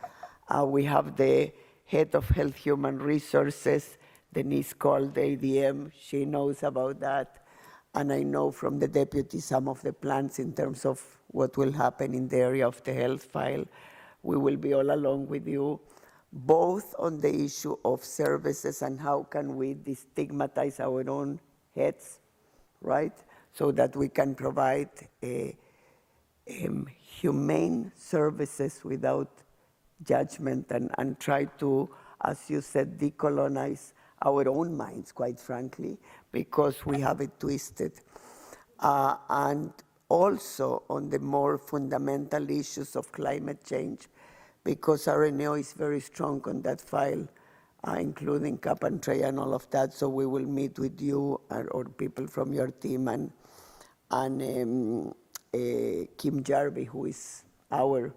Speaker 20: We have the head of Health Human Resources, Denise Cole, the ADM. She knows about that. And I know from the deputy some of the plans in terms of what will happen in the area of the health file. We will be all along with you, both on the issue of services and how can we destigmatize our own heads, right? So that we can provide humane services without judgment and try to, as you said, decolonize our own minds, quite frankly, because we have it twisted. And also on the more fundamental issues of climate change, because RNAO is very strong on that file, including cap and tray and all of that. So we will meet with you or people from your team and Kim Jarvie, who is our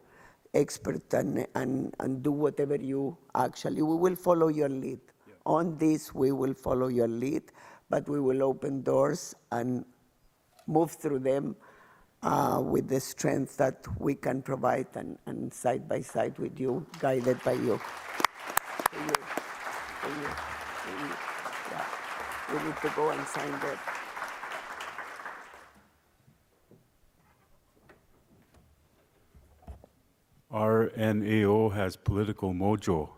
Speaker 20: expert, and do whatever you actually. We will follow your lead. Yeah. On this, we will follow your lead, but we will open doors and move through them with the strength that we can provide and side by side with you, guided by you. Yeah. We need to go and sign that.
Speaker 16: RNAO has political mojo.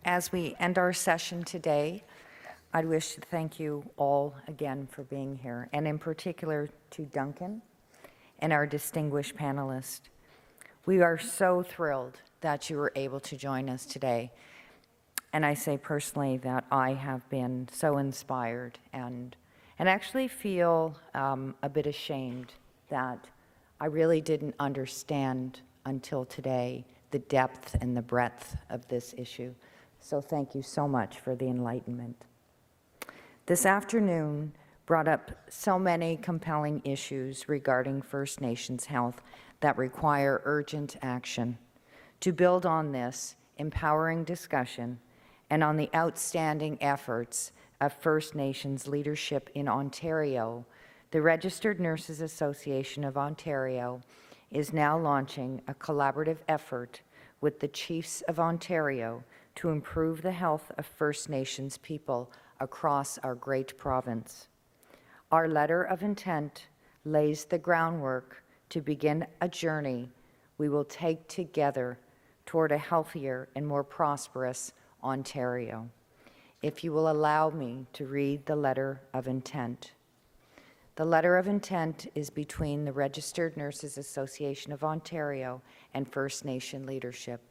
Speaker 7: As we end our session today, I'd wish to thank you all again for being here, and in particular to Duncan and our distinguished panelists. We are so thrilled that you were able to join us today. And I say personally that I have been so inspired and actually feel a bit ashamed that I really didn't understand until today the depth and the breadth of this issue. So thank you so much for the enlightenment. This afternoon brought up so many compelling issues regarding First Nations health that require urgent action. To build on this empowering discussion and on the outstanding efforts of First Nations leadership in Ontario, the Registered Nurses Association of Ontario is now launching a collaborative effort with the Chiefs of Ontario to improve the health of First Nations people across our great province. Our letter of intent lays the groundwork to begin a journey we will take together toward a healthier and more prosperous Ontario. If you will allow me to read the letter of intent. The letter of intent is between the Registered Nurses Association of Ontario and First Nation leadership.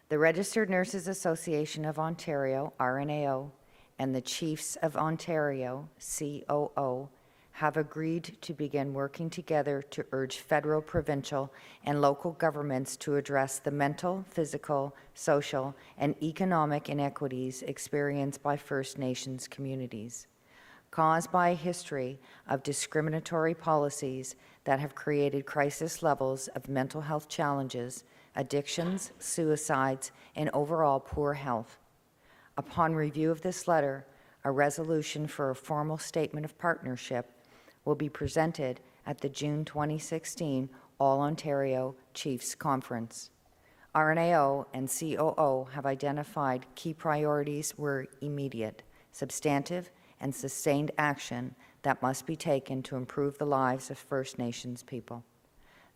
Speaker 7: The Registered Nurses Association of Ontario, RNAO, and the Chiefs of Ontario, COO, have agreed to begin working together to urge federal, provincial, and local governments to address the mental, physical, social, and economic inequities experienced by First Nations communities, caused by a history of discriminatory policies that have created crisis levels of mental health challenges, addictions, suicides, and overall poor health. Upon review of this letter, a resolution for a formal statement of partnership will be presented at the June 2016 All-Ontario Chiefs Conference. RNAO and COO have identified key priorities were immediate, substantive, and sustained action that must be taken to improve the lives of First Nations people.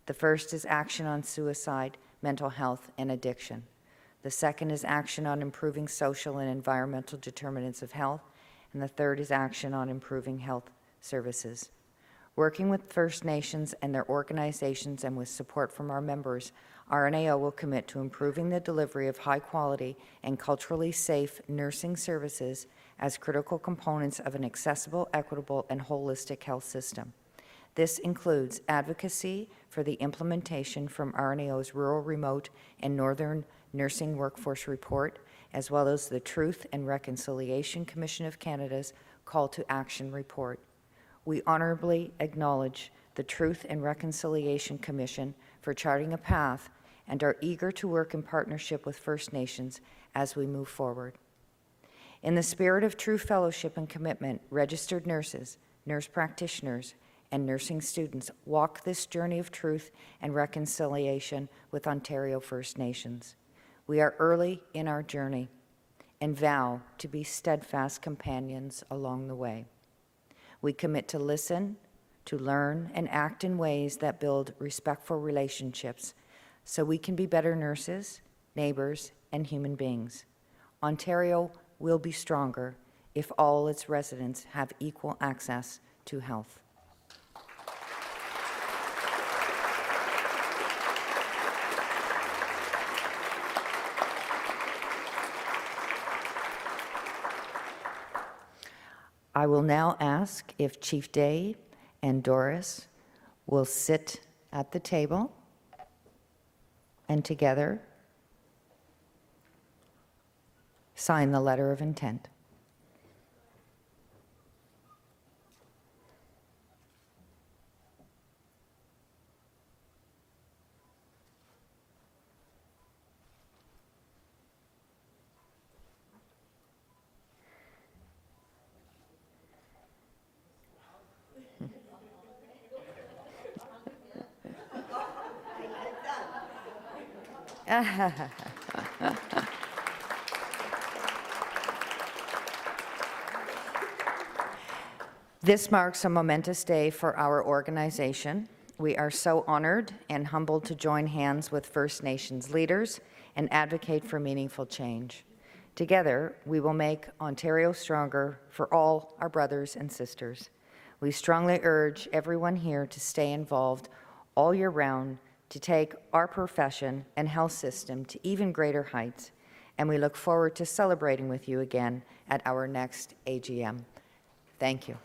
Speaker 7: The first is action on suicide, mental health, and addiction. The second is action on improving social and environmental determinants of health, and the third is action on improving health services. Working with First Nations and their organizations and with support from our members, RNAO will commit to improving the delivery of high-quality and culturally safe nursing services as critical components of an accessible, equitable, and holistic health system. This includes advocacy for the implementation from RNAO's Rural, Remote, and Northern Nursing Workforce Report, as well as the Truth and Reconciliation Commission of Canada's Call to Action Report. We honorably acknowledge the Truth and Reconciliation Commission for charting a path and are eager to work in partnership with First Nations as we move forward. In the spirit of true fellowship and commitment, registered nurses, nurse practitioners, and nursing students walk this journey of truth and reconciliation with Ontario First Nations. We are early in our journey and vow to be steadfast companions along the way. We commit to listen, to learn, and act in ways that build respectful relationships so we can be better nurses, neighbors, and human beings. Ontario will be stronger if all its residents have equal access to health. I will now ask if Chief Day and Doris will sit at the table and together sign the letter of intent. This marks a momentous day for our organization. We are so honored and humbled to join hands with First Nations leaders and advocate for meaningful change. Together, we will make Ontario stronger for all our brothers and sisters. We strongly urge everyone here to stay involved all year round to take our profession and health system to even greater heights, and we look forward to celebrating with you again at our next AGM. Thank you.